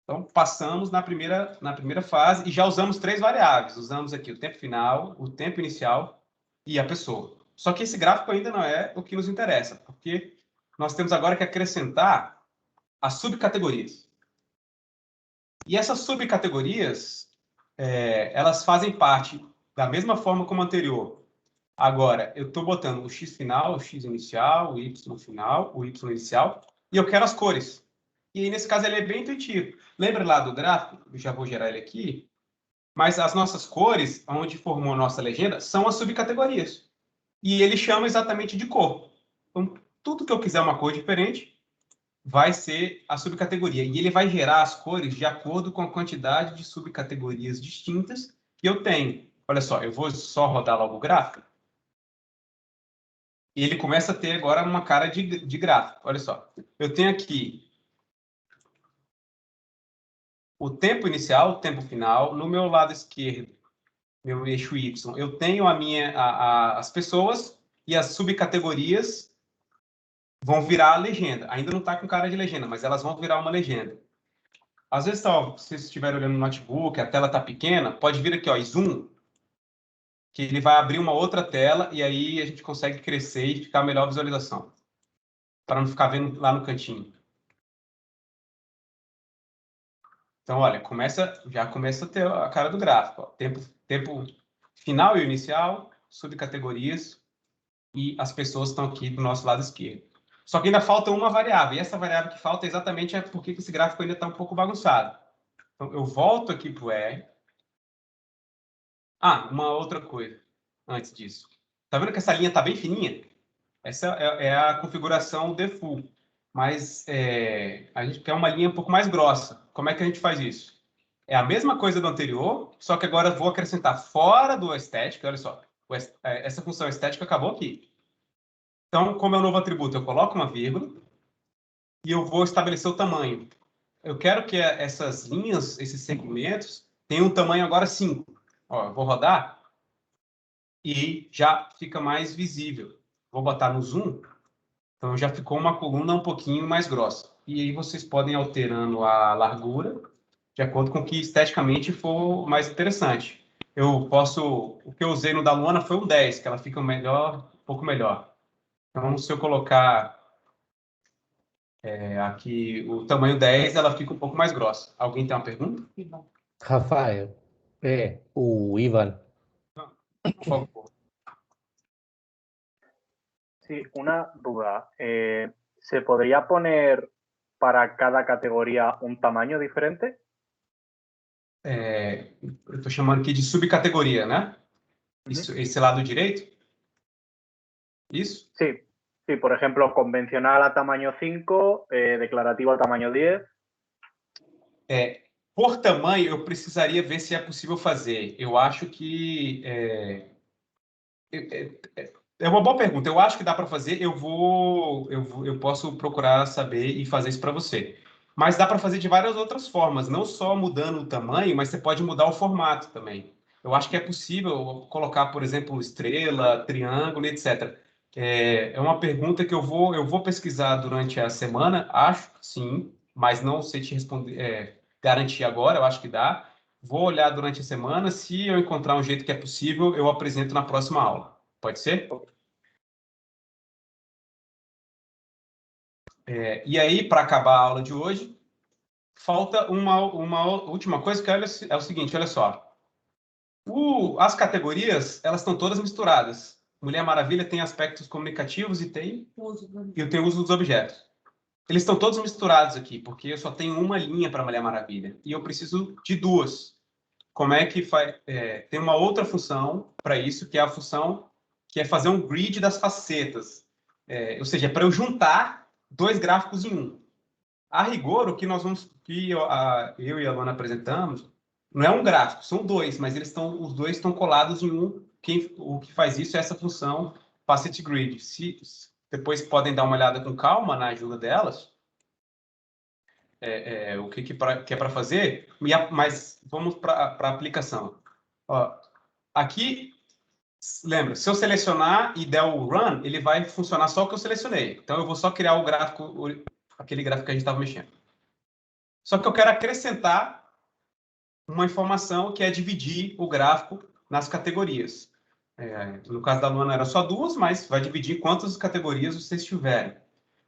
Então, passamos na primeira fase e já usamos 3 variáveis. Usamos aqui o tempo final, o tempo inicial e a pessoa. Só que esse gráfico ainda não é o que nos interessa, porque nós temos agora que acrescentar as subcategorias. E essas subcategorias, elas fazem parte da mesma forma como a anterior. Agora, eu estou botando o X final, o X inicial, o Y final, o Y inicial, e eu quero as cores. E aí, nesse caso, ele é bem intuitivo. Lembra lá do gráfico? Eu já vou gerar ele aqui. Mas as nossas cores, onde formou a nossa legenda, são as subcategorias. E ele chama exatamente de cor. Então, tudo que eu quiser uma cor diferente, vai ser a subcategoria. E ele vai gerar as cores de acordo com a quantidade de subcategorias distintas que eu tenho. Olha só, eu vou só rodar logo o gráfico. E ele começa a ter agora uma cara de gráfico. Olha só, eu tenho aqui o tempo inicial, o tempo final. No meu lado esquerdo, meu eixo Y, eu tenho as pessoas e as subcategorias vão virar a legenda. Ainda não está com cara de legenda, mas elas vão virar uma legenda. Às vezes, se vocês estiverem olhando no notebook, a tela está pequena, pode vir aqui, ó, zoom, que ele vai abrir uma outra tela e aí a gente consegue crescer e ficar melhor a visualização, para não ficar vendo lá no cantinho. Então, olha, já começa a ter a cara do gráfico. Ó. Tempo final e inicial, subcategorias, e as pessoas estão aqui do nosso lado esquerdo. Só que ainda falta uma variável, e essa variável que falta exatamente é porque esse gráfico ainda está um pouco bagunçado. Então, eu volto aqui para o R. Ah, uma outra coisa antes disso. Tá vendo que essa linha está bem fininha? Essa é a configuração default. Mas a gente quer uma linha um pouco mais grossa. Como é que a gente faz isso? É a mesma coisa do anterior, só que agora eu vou acrescentar fora do estética. Olha só, essa função estética acabou aqui. Então, como é um novo atributo, eu coloco uma vírgula e eu vou estabelecer o tamanho. Eu quero que essas linhas, esses segmentos, tenham um tamanho agora 5. Ó, eu vou rodar e já fica mais visível. Vou botar no zoom, então já ficou uma coluna um pouquinho mais grossa. E aí vocês podem ir alterando a largura de acordo com o que esteticamente for mais interessante. O que eu usei no da Luana foi um 10, que ela fica melhor, um pouco melhor. Então, se eu colocar aqui o tamanho 10, ela fica um pouco mais grossa. Alguém tem uma pergunta? Rafael, o Ivan. Por favor. Sí, una duda. ¿Se podría poner para cada categoría un tamaño diferente? Eu estou chamando aqui de subcategoria, né? Isso, esse lado direito? Isso? Sí, sí, por ejemplo, convencional a tamaño 5, declarativo a tamaño 10. Por tamanho, eu precisaria ver se é possível fazer. Eu acho que É uma boa pergunta. Eu acho que dá para fazer. Eu posso procurar saber e fazer isso para você. Mas dá para fazer de várias outras formas, não só mudando o tamanho, mas você pode mudar o formato também. Eu acho que é possível colocar, por exemplo, estrela, triângulo, etc. É uma pergunta que eu vou pesquisar durante a semana. Acho que sim, mas não sei te responder, garantir agora. Eu acho que dá. Vou olhar durante a semana. Se eu encontrar um jeito que é possível, eu apresento na próxima aula. Pode ser? E aí, para acabar a aula de hoje, falta uma última coisa, que é o seguinte, olha só. As categorias, elas estão todas misturadas. Mulher Maravilha tem aspectos comunicativos e tem o uso dos objetos. Eles estão todos misturados aqui, porque eu só tenho uma linha para Mulher Maravilha. E eu preciso de duas. Como é que faz? Tem uma outra função para isso, que é a função que é fazer um grid das facetas. Ou seja, para eu juntar dois gráficos em um. A rigor, o que eu e a Luana apresentamos não é um gráfico, são dois, mas os dois estão colados em um. O que faz isso é essa função facet grid. Depois podem dar uma olhada com calma na ajuda delas, o que é para fazer, mas vamos para a aplicação. Ó, aqui, lembra, se eu selecionar e der o run, ele vai funcionar só o que eu selecionei. Então, eu vou só criar o gráfico, aquele gráfico que a gente estava mexendo. Só que eu quero acrescentar uma informação que é dividir o gráfico nas categorias. No caso da Luana era só duas, mas vai dividir quantas categorias vocês tiverem.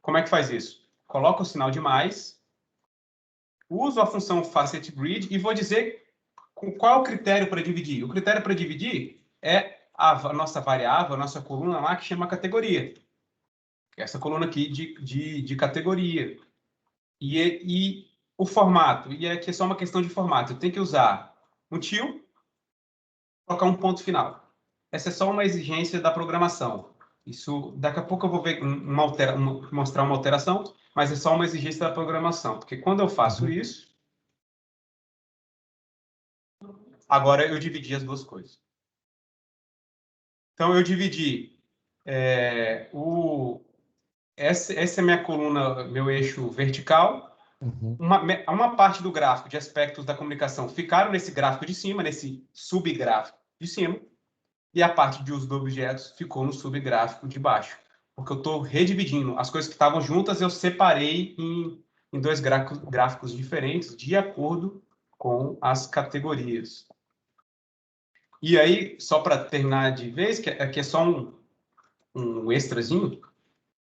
Como é que faz isso? Coloca o sinal de mais, uso a função facet grid e vou dizer qual é o critério para dividir. O critério para dividir é a nossa variável, a nossa coluna lá que chama categoria. Essa coluna aqui de categoria. E o formato, e aqui é só uma questão de formato. Eu tenho que usar um til, colocar um ponto final. Essa é só uma exigência da programação. Isso, daqui a pouco eu vou ver mostrar uma alteração, mas é só uma exigência da programação. Porque quando eu faço isso, agora eu dividi as duas coisas. Então, eu dividi essa é minha coluna, meu eixo vertical. Uma parte do gráfico de aspectos da comunicação ficaram nesse gráfico de cima, nesse subgráfico de cima, e a parte de uso de objetos ficou no subgráfico de baixo. Porque eu estou redividindo. As coisas que estavam juntas, eu separei em dois gráficos diferentes, de acordo com as categorias. E aí, só para terminar de vez, que aqui é só um extrazinho,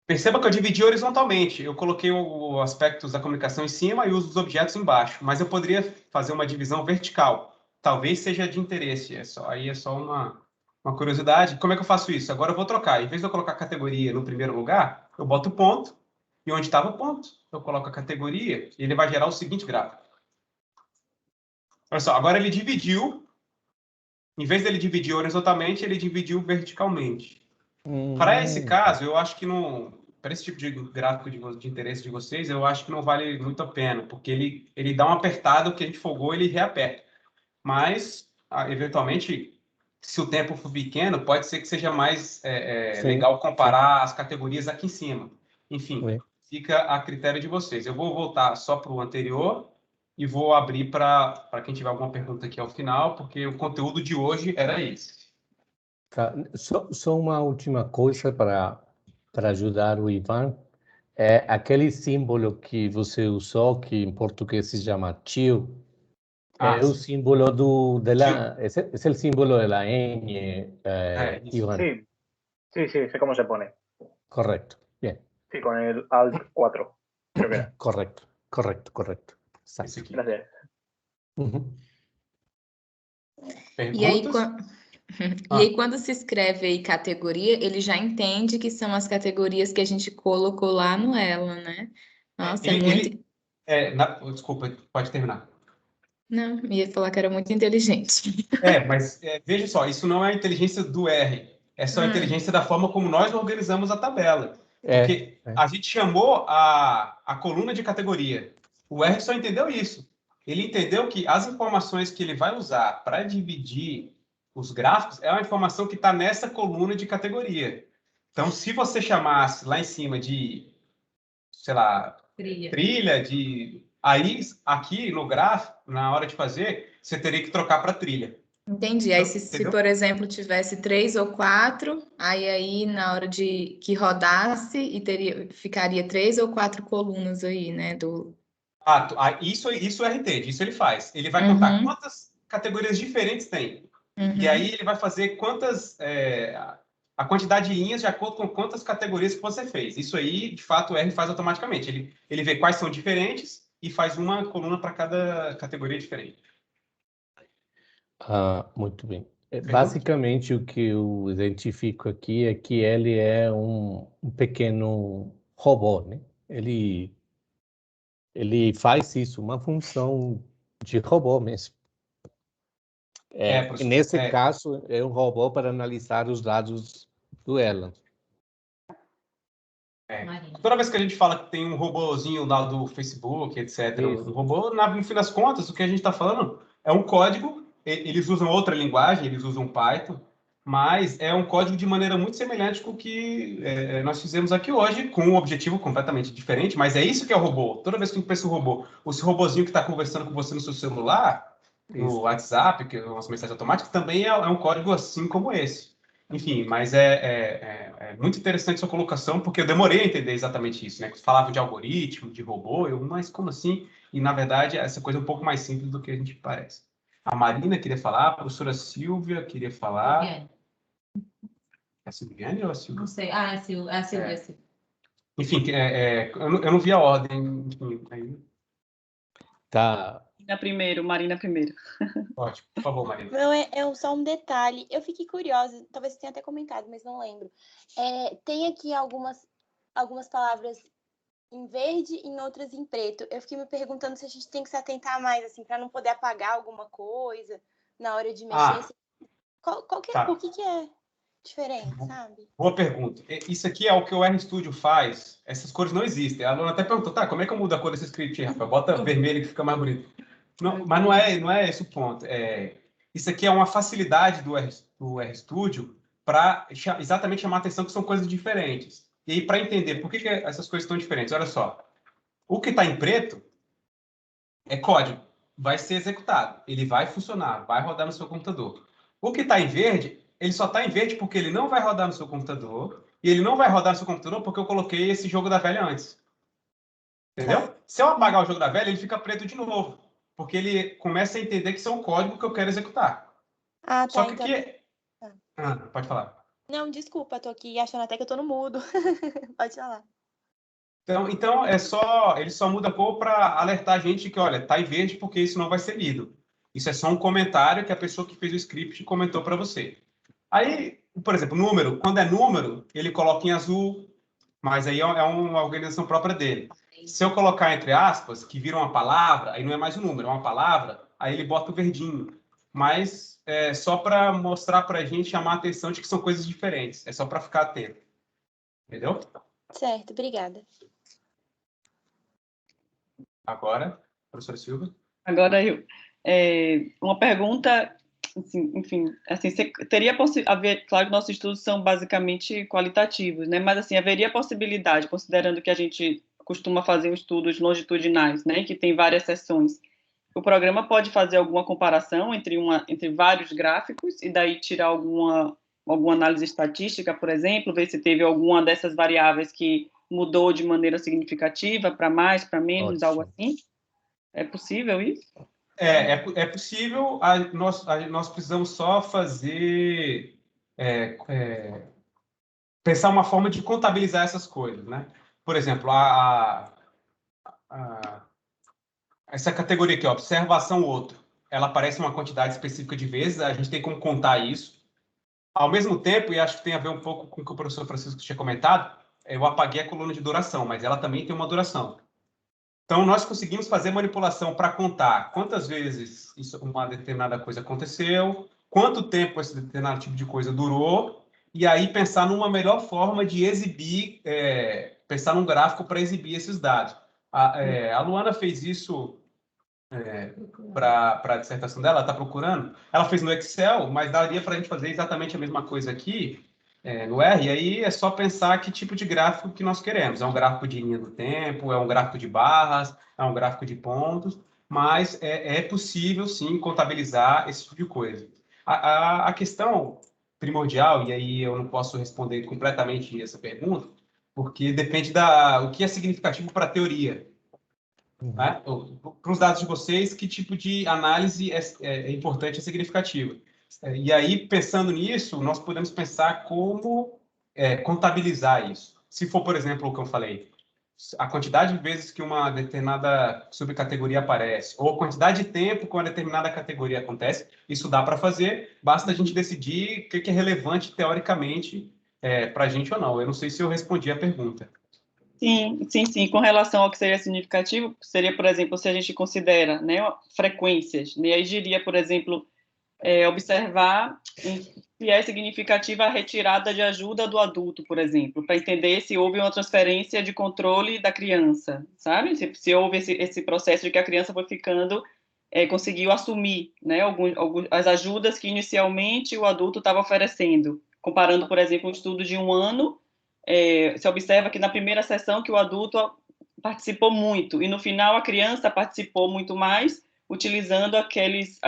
perceba que eu dividi horizontalmente. Eu coloquei os aspectos da comunicação em cima e o uso dos objetos embaixo. Mas eu poderia fazer uma divisão vertical. Talvez seja de interesse. Aí é só uma curiosidade. Como é que eu faço isso? Agora eu vou trocar. Em vez de eu colocar a categoria no primeiro lugar, eu boto o ponto. E onde estava o ponto, eu coloco a categoria e ele vai gerar o seguinte gráfico. Olha só, agora ele dividiu. Em vez dele dividir horizontalmente, ele dividiu verticalmente. Para esse caso, eu acho que para esse tipo de gráfico de interesse de vocês, eu acho que não vale muito a pena, porque ele dá uma apertada, o que a gente folgou, ele reaperta. Mas, eventualmente, se o tempo for pequeno, pode ser que seja mais legal comparar as categorias aqui em cima. Enfim, fica a critério de vocês. Eu vou voltar só para o anterior e vou abrir para quem tiver alguma pergunta aqui ao final, porque o conteúdo de hoje era esse. Só uma última coisa para ajudar o Ivan. Aquele símbolo que você usou, que em português se chama til, é o símbolo esse é o símbolo da N, Ivan. Sí, sé cómo se pone. Correcto, bien. Sí, con el Alt 4, creo que era. Correcto. Gracias. Perguntas? E aí, quando se escreve aí categoria, ele já entende que são as categorias que a gente colocou lá no Ela, né? Nossa, muito... Desculpa, pode terminar. Não, ia falar que era muito inteligente. Mas veja só, isso não é a inteligência do R, é só a inteligência da forma como nós organizamos a tabela. Porque a gente chamou a coluna de categoria. O R só entendeu isso. Ele entendeu que as informações que ele vai usar para dividir os gráficos, é uma informação que está nessa coluna de categoria. Então, se você chamasse lá em cima de, sei lá, trilha aí, aqui no gráfico, na hora de fazer, você teria que trocar para trilha. Entendi. Aí, se Entendeu? por exemplo, tivesse 3 ou 4, aí na hora de que rodasse, ficaria 3 ou 4 colunas aí, né? Isso é RT, isso ele faz. Ele vai contar quantas categorias diferentes tem. E aí ele vai fazer a quantidade de linhas de acordo com quantas categorias que você fez. Isso aí, de fato, o R faz automaticamente. Ele vê quais são diferentes e faz uma coluna para cada categoria diferente. Muito bem. Basicamente, o que eu identifico aqui é que ele é um pequeno robô, né? Ele faz isso, uma função de robô mesmo. E nesse caso, é um robô para analisar os dados do Erlang. Toda vez que a gente fala que tem um robozinho lá do Facebook, etc., um robô, no fim das contas, o que a gente está falando é um código. Eles usam outra linguagem, eles usam Python, mas é um código de maneira muito semelhante com o que nós fizemos aqui hoje, com um objetivo completamente diferente, mas é isso que é o robô. Toda vez que a gente pensa em robô, esse robozinho que está conversando com você no seu celular, no WhatsApp, que é uma mensagem automática, também é um código assim como esse. Enfim, mas é muito interessante sua colocação, porque eu demorei a entender exatamente isso, né? Falava de algoritmo, de robô, mas como assim? E, na verdade, essa coisa é um pouco mais simples do que a gente parece. A Marina queria falar, a professora Silvia queria falar. Silviane. É a Silviane ou a Silvia? Não sei. É a Silvia. Enfim, eu não vi a ordem. Enfim, aí... Tá. Marina primeiro. Ótimo, por favor, Marina. Não, é só um detalhe. Eu fiquei curiosa, talvez você tenha até comentado, mas não lembro. Tem aqui algumas palavras em verde e em outras em preto. Eu fiquei me perguntando se a gente tem que se atentar mais, assim, para não poder apagar alguma coisa na hora de mexer. Por que é diferente, sabe? Boa pergunta. Isso aqui é o que o RStudio faz. Essas cores não existem. A aluna até perguntou, como é que eu mudo a cor desse script, Rafael? Bota vermelho que fica mais bonito. Não, mas não é esse o ponto. Isso aqui é uma facilidade do RStudio para exatamente chamar a atenção que são coisas diferentes. E aí, para entender por que essas coisas estão diferentes, olha só. O que está em preto é código. Vai ser executado. Ele vai funcionar, vai rodar no seu computador. O que está em verde, ele só está em verde porque ele não vai rodar no seu computador. E ele não vai rodar no seu computador porque eu coloquei esse jogo da velha antes. Entendeu? Se eu apagar o jogo da velha, ele fica preto de novo. Porque ele começa a entender que isso é um código que eu quero executar. Tá. Só que aqui... pode falar. Não, desculpa, tô aqui achando até que eu tô no mudo. Pode falar. Então ele só muda a cor para alertar a gente que, olha, tá em verde porque isso não vai ser lido. Isso é só um comentário que a pessoa que fez o script comentou para você. Aí, por exemplo, número. Quando é número, ele coloca em azul, mas aí é uma organização própria dele. Se eu colocar entre aspas, que vira uma palavra, aí não é mais um número, é uma palavra, aí ele bota o verdinho. Mas é só para mostrar para a gente, chamar a atenção de que são coisas diferentes. É só para ficar atento. Entendeu? Certo, obrigada. Agora, professora Silvia. Agora eu. Uma pergunta, assim, enfim, assim, teria possibilidade, claro que nossos estudos são basicamente qualitativos, né? Mas assim, haveria possibilidade, considerando que a gente costuma fazer estudos longitudinais, né? Que tem várias seções. O programa pode fazer alguma comparação entre vários gráficos e daí tirar alguma análise estatística, por exemplo, ver se teve alguma dessas variáveis que mudou de maneira significativa, para mais, para menos, algo assim? É possível isso? É possível. Nós precisamos só fazer... pensar uma forma de contabilizar essas coisas, né? Por exemplo, essa categoria aqui, observação outro, ela aparece uma quantidade específica de vezes, a gente tem como contar isso. Ao mesmo tempo, e acho que tem a ver um pouco com o que o professor Francisco tinha comentado, eu apaguei a coluna de duração, mas ela também tem uma duração. Então, nós conseguimos fazer manipulação para contar quantas vezes uma determinada coisa aconteceu, quanto tempo esse determinado tipo de coisa durou, e aí pensar numa melhor forma de exibir, pensar num gráfico para exibir esses dados. A Luana fez isso para a dissertação dela, ela está procurando. Ela fez no Excel, mas daria para a gente fazer exatamente a mesma coisa aqui no R, e aí é só pensar que tipo de gráfico que nós queremos. É um gráfico de linha do tempo, é um gráfico de barras, é um gráfico de pontos, mas é possível, sim, contabilizar esse tipo de coisa. A questão primordial, e aí eu não posso responder completamente essa pergunta, porque depende o que é significativo para a teoria. Né? Para os dados de vocês, que tipo de análise é importante e significativa. E aí, pensando nisso, nós podemos pensar como contabilizar isso. Se for, por exemplo, o que eu falei, a quantidade de vezes que uma determinada subcategoria aparece, ou a quantidade de tempo que uma determinada categoria acontece, isso dá para fazer, basta a gente decidir o que é relevante teoricamente para a gente ou não. Eu não sei se eu respondi a pergunta. Sim. Com relação ao que seria significativo, seria, por exemplo, se a gente considera, né, frequências, né, aí diria, por exemplo, observar se é significativa a retirada de ajuda do adulto, por exemplo, para entender se houve uma transferência de controle da criança, sabe? Se houve esse processo de que a criança foi ficando, conseguiu assumir, né, as ajudas que inicialmente o adulto estava oferecendo. Comparando, por exemplo, um estudo de 1 ano, se observa que na primeira sessão que o adulto participou muito, e no final a criança participou muito mais, utilizando aqueles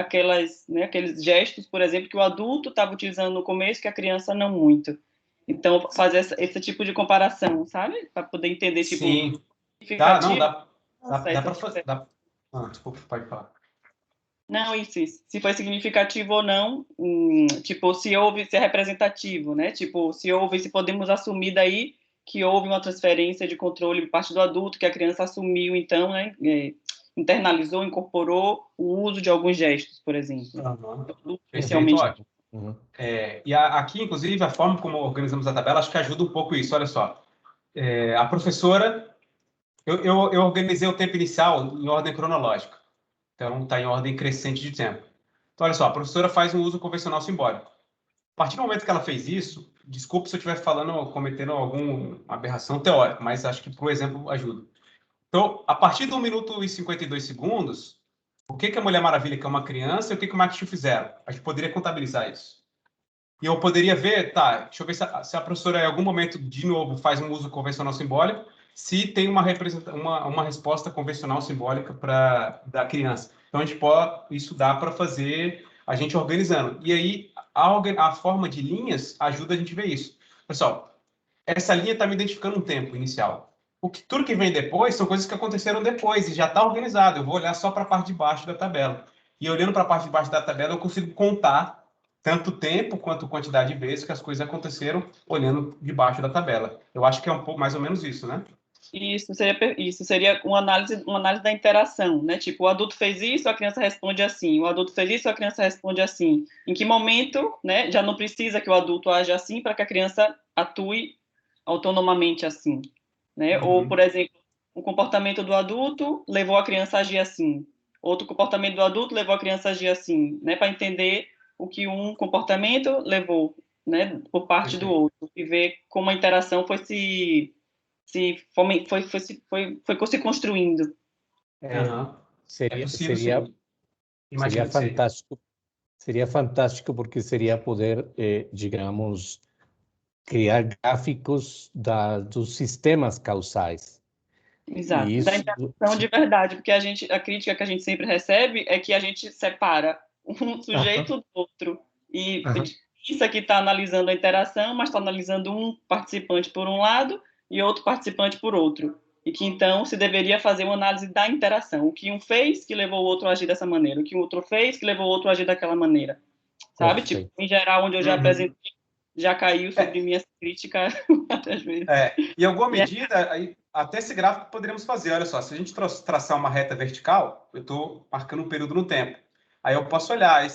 gestos, por exemplo, que o adulto estava utilizando no começo, que a criança não muito. Então, fazer esse tipo de comparação, sabe? Para poder entender, tipo... Sim. Dá para fazer... desculpa, pode falar. Não, isso. Se foi significativo ou não, tipo, se é representativo, né? Tipo, se podemos assumir daí que houve uma transferência de controle por parte do adulto, que a criança assumiu, então, né? Internalizou, incorporou o uso de alguns gestos, por exemplo. Perfeito, ótimo. E aqui, inclusive, a forma como organizamos a tabela, acho que ajuda um pouco isso. Olha só, a professora... Eu organizei o tempo inicial em ordem cronológica. Então, está em ordem crescente de tempo. Então, olha só, a professora faz um uso convencional simbólico. A partir do momento que ela fez isso, desculpe se eu estiver cometendo alguma aberração teórica, mas acho que, por exemplo, ajuda. Então, a partir do 1 minuto e 52 segundos, o que a Mulher Maravilha, que é uma criança, e o que o Max Steel fizeram? A gente poderia contabilizar isso. E eu poderia ver, deixa eu ver se a professora, em algum momento, de novo, faz um uso convencional simbólico, se tem uma resposta convencional simbólica da criança. Então, isso dá para fazer a gente organizando. E aí, a forma de linhas ajuda a gente a ver isso. Pessoal, essa linha está me identificando um tempo inicial. Tudo que vem depois são coisas que aconteceram depois e já está organizado. Eu vou olhar só para a parte de baixo da tabela. E olhando para a parte de baixo da tabela, eu consigo contar tanto tempo quanto quantidade de vezes que as coisas aconteceram olhando debaixo da tabela. Eu acho que é um pouco mais ou menos isso, né? Isso seria uma análise da interação, né? Tipo, o adulto fez isso, a criança responde assim. O adulto fez isso, a criança responde assim. Em que momento, né? Já não precisa que o adulto haja assim para que a criança atue autonomamente assim, né? Ou, por exemplo, o comportamento do adulto levou a criança a agir assim. Outro comportamento do adulto levou a criança a agir assim, né? Para entender o que um comportamento levou, né? Por parte do outro e ver como a interação foi se construindo. Seria fantástico porque seria poder, digamos, criar gráficos dos sistemas causais. Exato, da interação de verdade, porque a crítica que a gente sempre recebe é que a gente separa um sujeito do outro, e isso aqui está analisando a interação, mas está analisando um participante por um lado e outro participante por outro, e que então se deveria fazer uma análise da interação, o que um fez que levou o outro a agir dessa maneira, o que o outro fez que levou o outro a agir daquela maneira, sabe? Tipo, em geral, onde eu já apresentei, já caiu sobre mim essa crítica várias vezes. Em alguma medida, até esse gráfico poderíamos fazer. Olha só, se a gente traçar uma reta vertical, eu estou marcando um período no tempo. Aí eu posso olhar,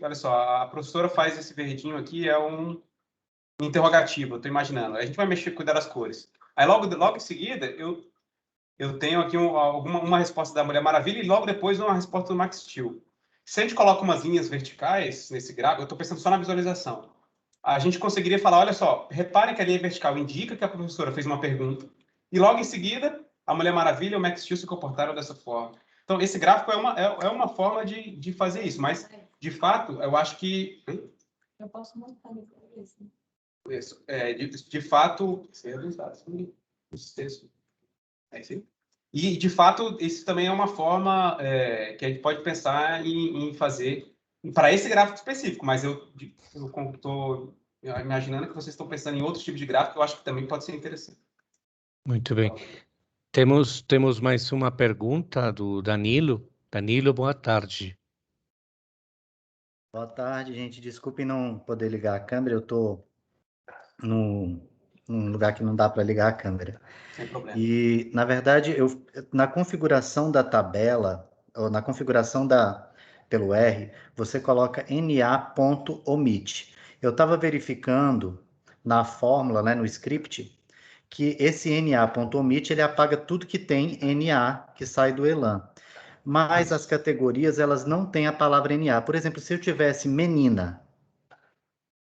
olha só, a professora faz esse verdinho aqui, é um interrogativo, eu estou imaginando. A gente vai mexer, cuidar das cores. Aí logo em seguida, eu tenho aqui uma resposta da Mulher Maravilha e logo depois uma resposta do Max Steel. Se a gente coloca umas linhas verticais nesse gráfico, eu estou pensando só na visualização. A gente conseguiria falar, olha só, reparem que a linha vertical indica que a professora fez uma pergunta e logo em seguida a Mulher Maravilha e o Max Steel se comportaram dessa forma. Então, esse gráfico é uma forma de fazer isso, mas, de fato, eu acho que... Eu posso montar depois. Isso, de fato... Esse é dos dados, os textos. É isso aí. E, de fato, isso também é uma forma que a gente pode pensar em fazer para esse gráfico específico, mas eu estou imaginando que vocês estão pensando em outros tipos de gráfico, eu acho que também pode ser interessante. Muito bem. Temos mais uma pergunta do Danilo. Danilo, boa tarde. Boa tarde, gente. Desculpe não poder ligar a câmera, eu estou num lugar que não dá para ligar a câmera. Sem problema. E, na verdade, na configuração da tabela, ou na configuração pelo R, você coloca na.omit. Eu estava verificando na fórmula, né, no script, que esse na.omit ele apaga tudo que tem na, que sai do elan. Mas as categorias, elas não têm a palavra na. Por exemplo, se eu tivesse menina,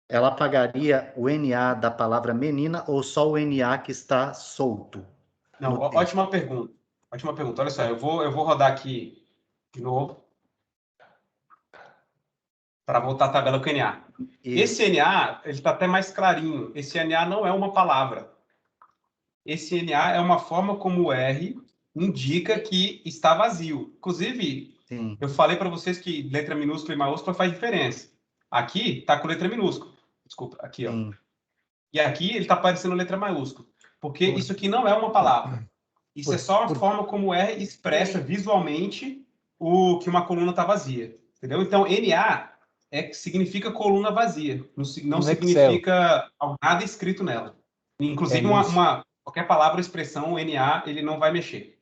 ela apagaria o na da palavra menina ou só o na que está solto? Não, ótima pergunta. Ótima pergunta. Olha só, eu vou rodar aqui de novo para voltar à tabela com NA. Isso. Esse NA, ele está até mais clarinho. Esse NA não é uma palavra. Esse NA é uma forma como o R indica que está vazio. Inclusive, Sim. eu falei para vocês que letra minúscula e maiúscula faz diferença. Aqui está com letra minúscula. Desculpa, aqui, ó. Sim. E aqui ele está aparecendo letra maiúscula. Porque isso aqui não é uma palavra. Isso é só uma forma como o R expressa visualmente que uma coluna está vazia. Entendeu? Então, NA significa coluna vazia. Não significa nada escrito nela. Inclusive, qualquer palavra ou expressão, o NA, ele não vai mexer.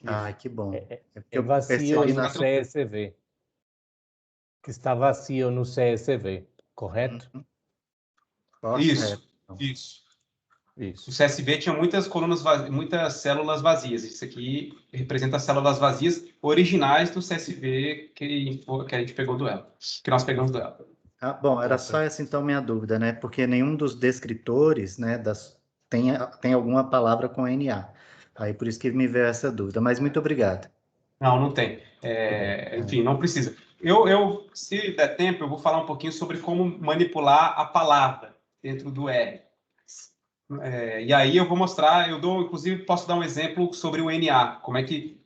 Ah, que bom. É vazio no CSV. Que está vazio no CSV, correto? Isso. O CSV tinha muitas colunas, muitas células vazias. Isso aqui representa as células vazias originais do CSV que a gente pegou do ela, que nós pegamos do ela. Ah, bom, era só essa então minha dúvida, né? Porque nenhum dos descritores, né, tem alguma palavra com NA. Aí por isso que me veio essa dúvida. Mas muito obrigado. Não tem. Enfim, não precisa. Se der tempo, eu vou falar um pouquinho sobre como manipular a palavra dentro do R. E aí eu vou mostrar, inclusive posso dar um exemplo sobre o NA,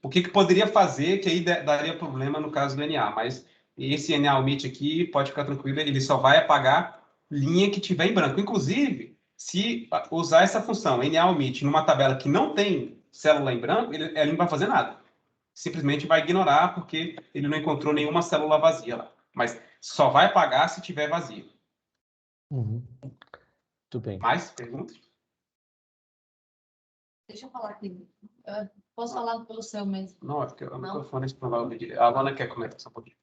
o que poderia fazer que aí daria problema no caso do NA, mas esse NA omit aqui, pode ficar tranquilo, ele só vai apagar linha que tiver em branco. Inclusive, se usar essa função NA omit numa tabela que não tem célula em branco, ele não vai fazer nada. Simplesmente vai ignorar porque ele não encontrou nenhuma célula vazia lá. Mas só vai apagar se tiver vazio. Muito bem. Mais perguntas? Deixa eu falar aqui. Posso falar pelo seu mesmo? Não, é porque o microfone é a Alana quer comentar só um pouquinho.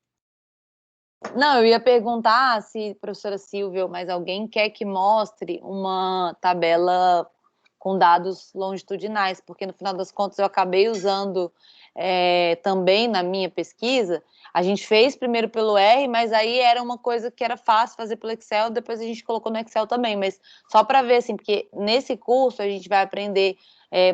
Não, eu ia perguntar se, professora Silvia, ou mais alguém quer que mostre uma tabela com dados longitudinais, porque no final das contas eu acabei usando também na minha pesquisa. A gente fez primeiro pelo R, mas aí era uma coisa que era fácil fazer pelo Excel, depois a gente colocou no Excel também, mas só para ver, assim, porque nesse curso a gente vai aprender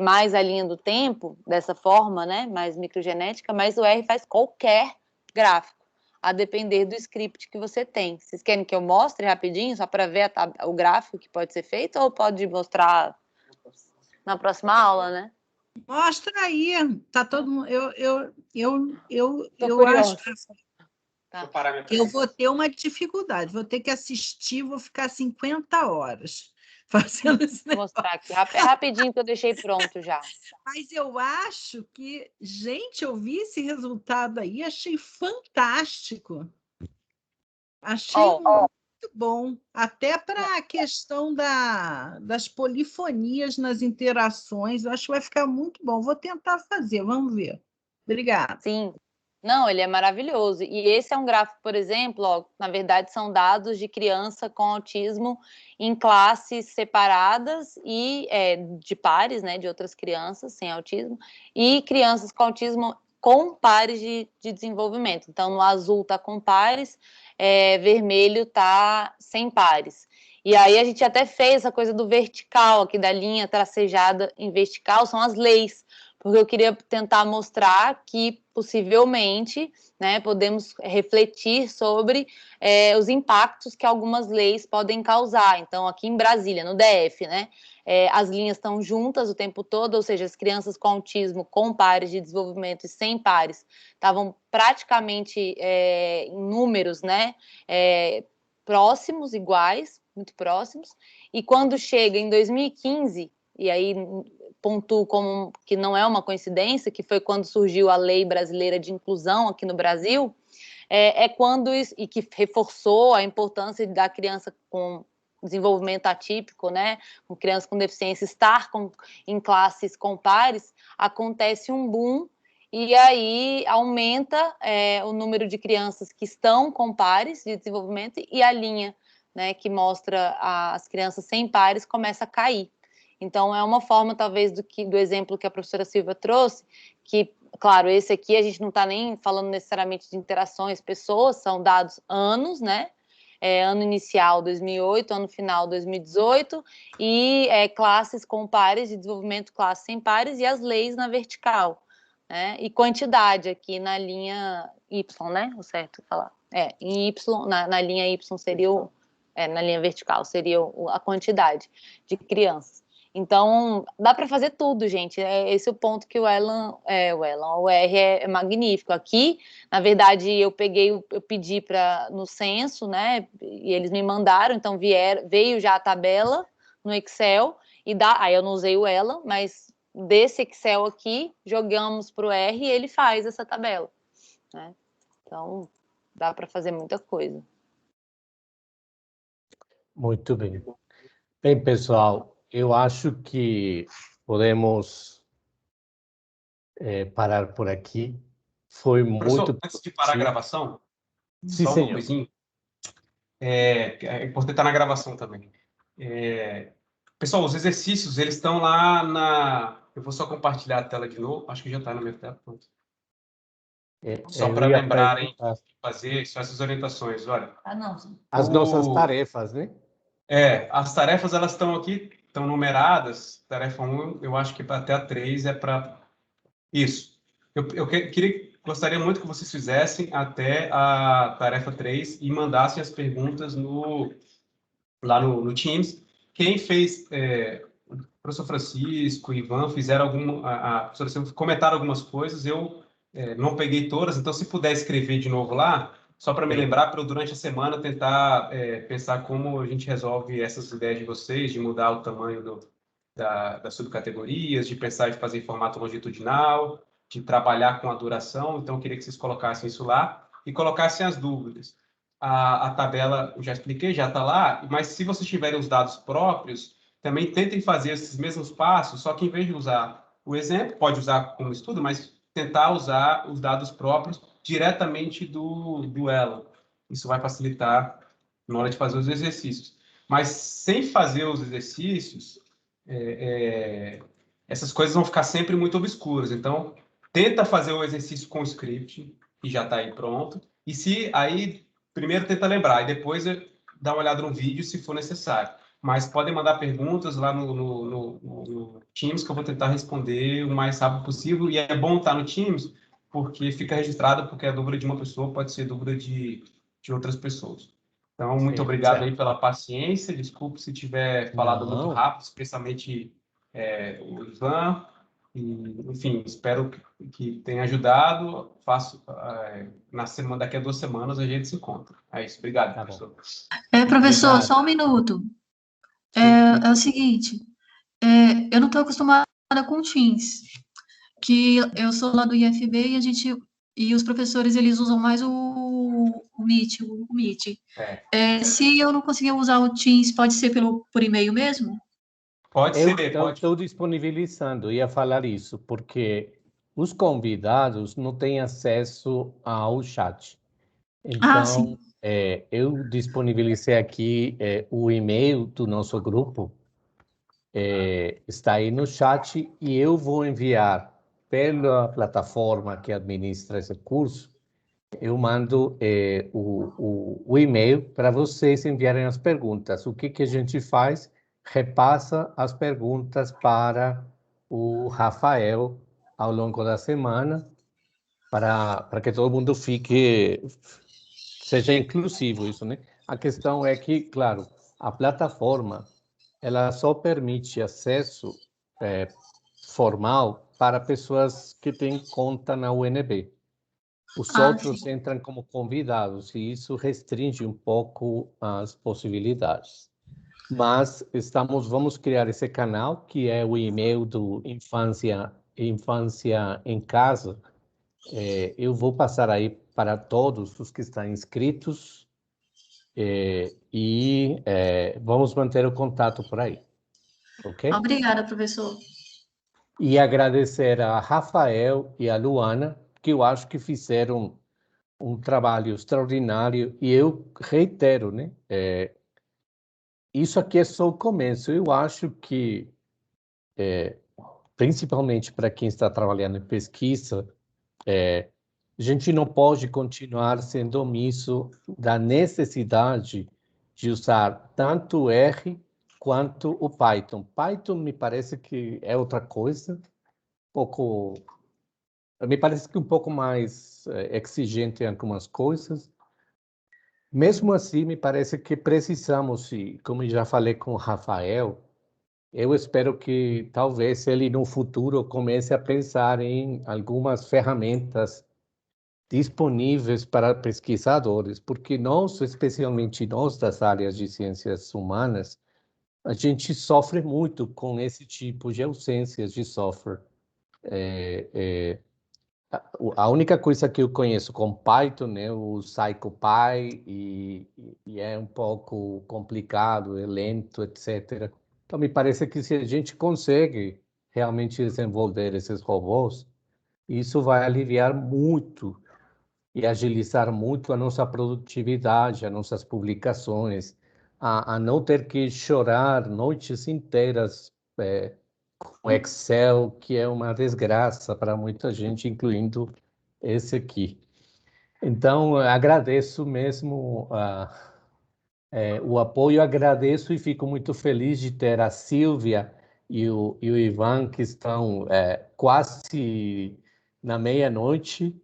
mais a linha do tempo, dessa forma, né, mais microgenética, mas o R faz qualquer gráfico, a depender do script que você tem. Vocês querem que eu mostre rapidinho, só para ver o gráfico que pode ser feito, ou pode mostrar na próxima aula, né? Mostra aí, tá todo mundo. Eu acho que eu vou ter uma dificuldade, vou ter que assistir, vou ficar 50 horas fazendo esse negócio. Vou mostrar aqui, rapidinho que eu deixei pronto já. Mas eu acho que, gente, eu vi esse resultado aí, achei fantástico. Achei muito bom, até para a questão das polifonias nas interações, eu acho que vai ficar muito bom. Vou tentar fazer, vamos ver. Obrigada. Sim, não, ele é maravilhoso. E esse é um gráfico, por exemplo, na verdade são dados de criança com autismo em classes separadas e de pares, né, de outras crianças sem autismo, e crianças com autismo com pares de desenvolvimento. Então, no azul está com pares, vermelho está sem pares. E aí a gente até fez essa coisa do vertical, aqui da linha tracejada em vertical, são as leis. porque eu queria tentar mostrar que, possivelmente, né, podemos refletir sobre os impactos que algumas leis podem causar. Então, aqui em Brasília, no DF, né, as linhas estão juntas o tempo todo, ou seja, as crianças com autismo, com pares de desenvolvimento e sem pares, estavam praticamente em números, né, próximos, iguais, muito próximos, e quando chega em 2015, e aí pontuo como que não é uma coincidência, que foi quando surgiu a Lei Brasileira de Inclusão aqui no Brasil, quando e que reforçou a importância da criança com desenvolvimento atípico, né, com crianças com deficiência, estar em classes com pares, acontece um boom, e aí aumenta o número de crianças que estão com pares de desenvolvimento, e a linha, né, que mostra as crianças sem pares começa a cair. Então, é uma forma, talvez, do exemplo que a professora Silvia trouxe, que, claro, esse aqui a gente não está nem falando necessariamente de interações, pessoas, são dados anos, né? Ano inicial 2008, ano final 2018, e classes com pares de desenvolvimento, classes sem pares, e as leis na vertical, né? E quantidade aqui na linha Y, né? O certo falar. Em Y, na linha Y seria na linha vertical seria a quantidade de crianças. Então, dá para fazer tudo, gente. Esse é o ponto que o R é magnífico. Aqui, na verdade, eu pedi no censo, né? E eles me mandaram, então veio já a tabela no Excel, aí eu não usei o Ela, mas desse Excel aqui, jogamos para o R e ele faz essa tabela, né? Então, dá para fazer muita coisa. Muito bem. Bem, pessoal, eu acho que podemos parar por aqui. Foi Professor, muito antes de parar a gravação, Sim, só uma senhor. coisinha. É importante estar na gravação também. Pessoal, os exercícios, eles estão lá Eu vou só compartilhar a tela de novo. Acho que já está na minha tela. Pronto. Só para lembrarem de fazer só essas orientações. Olha, as nossas tarefas, né? As tarefas, elas estão aqui, estão numeradas. Tarefa 1, eu acho que até a 3 é para... Isso. Eu gostaria muito que vocês fizessem até a tarefa 3 e mandassem as perguntas lá no Teams. Quem fez... o professor Francisco, o Ivan, fizeram a professora Silvia comentaram algumas coisas, eu não peguei todas, então se puder escrever de novo lá, só para me lembrar, para eu durante a semana tentar pensar como a gente resolve essas ideias de vocês, de mudar o tamanho das subcategorias, de pensar em fazer em formato longitudinal, de trabalhar com a duração, então eu queria que vocês colocassem isso lá e colocassem as dúvidas. A tabela, eu já expliquei, já está lá, mas se vocês tiverem os dados próprios, também tentem fazer esses mesmos passos, só que em vez de usar o exemplo, pode usar como estudo, mas tentar usar os dados próprios diretamente do Ela. Isso vai facilitar na hora de fazer os exercícios. Mas sem fazer os exercícios, essas coisas vão ficar sempre muito obscuras. Então, tenta fazer o exercício com o script, que já está aí pronto, e primeiro tenta lembrar, e depois dá uma olhada no vídeo se for necessário. Mas podem mandar perguntas lá no Teams, que eu vou tentar responder o mais rápido possível. E é bom estar no Teams, porque fica registrado, porque a dúvida de uma pessoa pode ser dúvida de outras pessoas. Então, muito obrigado aí pela paciência. Desculpe se tiver falado muito rápido, especialmente o Ivan. Enfim, espero que tenha ajudado. Daqui a 2 semanas a gente se encontra. É isso. Obrigado, professor. Professor, Obrigado. só um minuto. É o seguinte, eu não estou acostumada com Teams, que eu sou lá do IFB e os professores, eles usam mais o Meet. Se eu não conseguir usar o Teams, pode ser por e-mail mesmo? Pode ser, Eu estou disponibilizando, ia falar isso, porque os convidados não têm acesso ao chat. Então, eu disponibilizei aqui o e-mail do nosso grupo, está aí no chat, e eu vou enviar pela plataforma que administra esse curso, eu mando o e-mail para vocês enviarem as perguntas. O que a gente faz? Repassa as perguntas para o Rafael ao longo da semana para que todo mundo seja inclusivo isso, né? A questão é que, claro, a plataforma ela só permite acesso formal para pessoas que têm conta na UNB. Os outros sim. entram como convidados e isso restringe um pouco as possibilidades. Mas vamos criar esse canal, que é o e-mail do Infância em Casa. Eu vou passar aí para todos os que estão inscritos e vamos manter o contato por aí. Ok? Obrigada, professor. E agradecer a Rafael e a Luana, que eu acho que fizeram um trabalho extraordinário, e eu reitero, né? Isso aqui é só o começo. Eu acho que, principalmente para quem está trabalhando em pesquisa, a gente não pode continuar sendo omisso da necessidade de usar tanto o R quanto o Python. Python me parece que é outra coisa, me parece que um pouco mais exigente em algumas coisas. Mesmo assim, me parece que precisamos, e como eu já falei com o Rafael, eu espero que talvez ele no futuro comece a pensar em algumas ferramentas disponíveis para pesquisadores, porque nós, especialmente nós das áreas de ciências humanas, a gente sofre muito com esse tipo de ausências de software. A única coisa que eu conheço com Python é o CyclePy e é um pouco complicado, é lento, etc. Então, me parece que se a gente consegue realmente desenvolver esses robôs, isso vai aliviar muito e agilizar muito a nossa produtividade, as nossas publicações, a não ter que chorar noites inteiras com Excel, que é uma desgraça para muita gente, incluindo esse aqui. Então, agradeço mesmo o apoio, agradeço e fico muito feliz de ter a Silvia e o Ivan, que estão quase na meia-noite.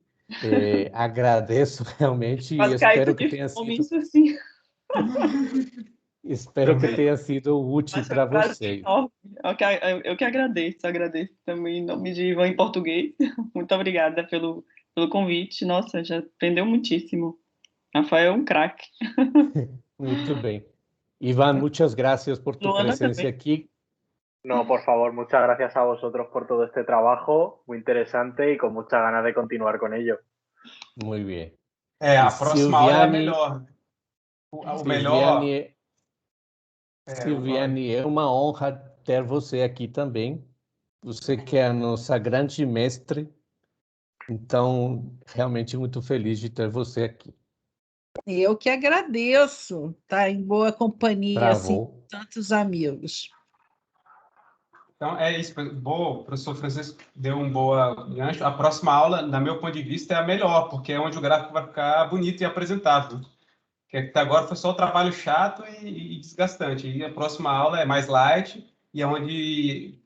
Agradeço realmente e espero que tenha sido... Assim. Espero que tenha sido útil para vocês. Eu que agradeço também em nome de Ivan em português. Muito obrigada pelo convite. Nossa, já aprendeu muitíssimo. Rafael é um craque. Muito bem. Ivan, muchas gracias por tu Luana presencia também. aquí. No, por favor, muchas gracias a vosotros por todo este trabajo, muy interesante y con muchas ganas de continuar con ello. Muy bien. A próxima aula é a melhor. O melhor... Silviane, é uma honra ter você aqui também. Você que é a nossa grande mestre. Então, realmente muito feliz de ter você aqui. Eu que agradeço estar em boa companhia, assim, com tantos amigos. Então, é isso. O professor Francisco deu um boa gancho. A próxima aula, na meu ponto de vista, é a melhor, porque é onde o gráfico vai ficar bonito e apresentável. Porque até agora foi só o trabalho chato e desgastante. E a próxima aula é mais light e é onde vamos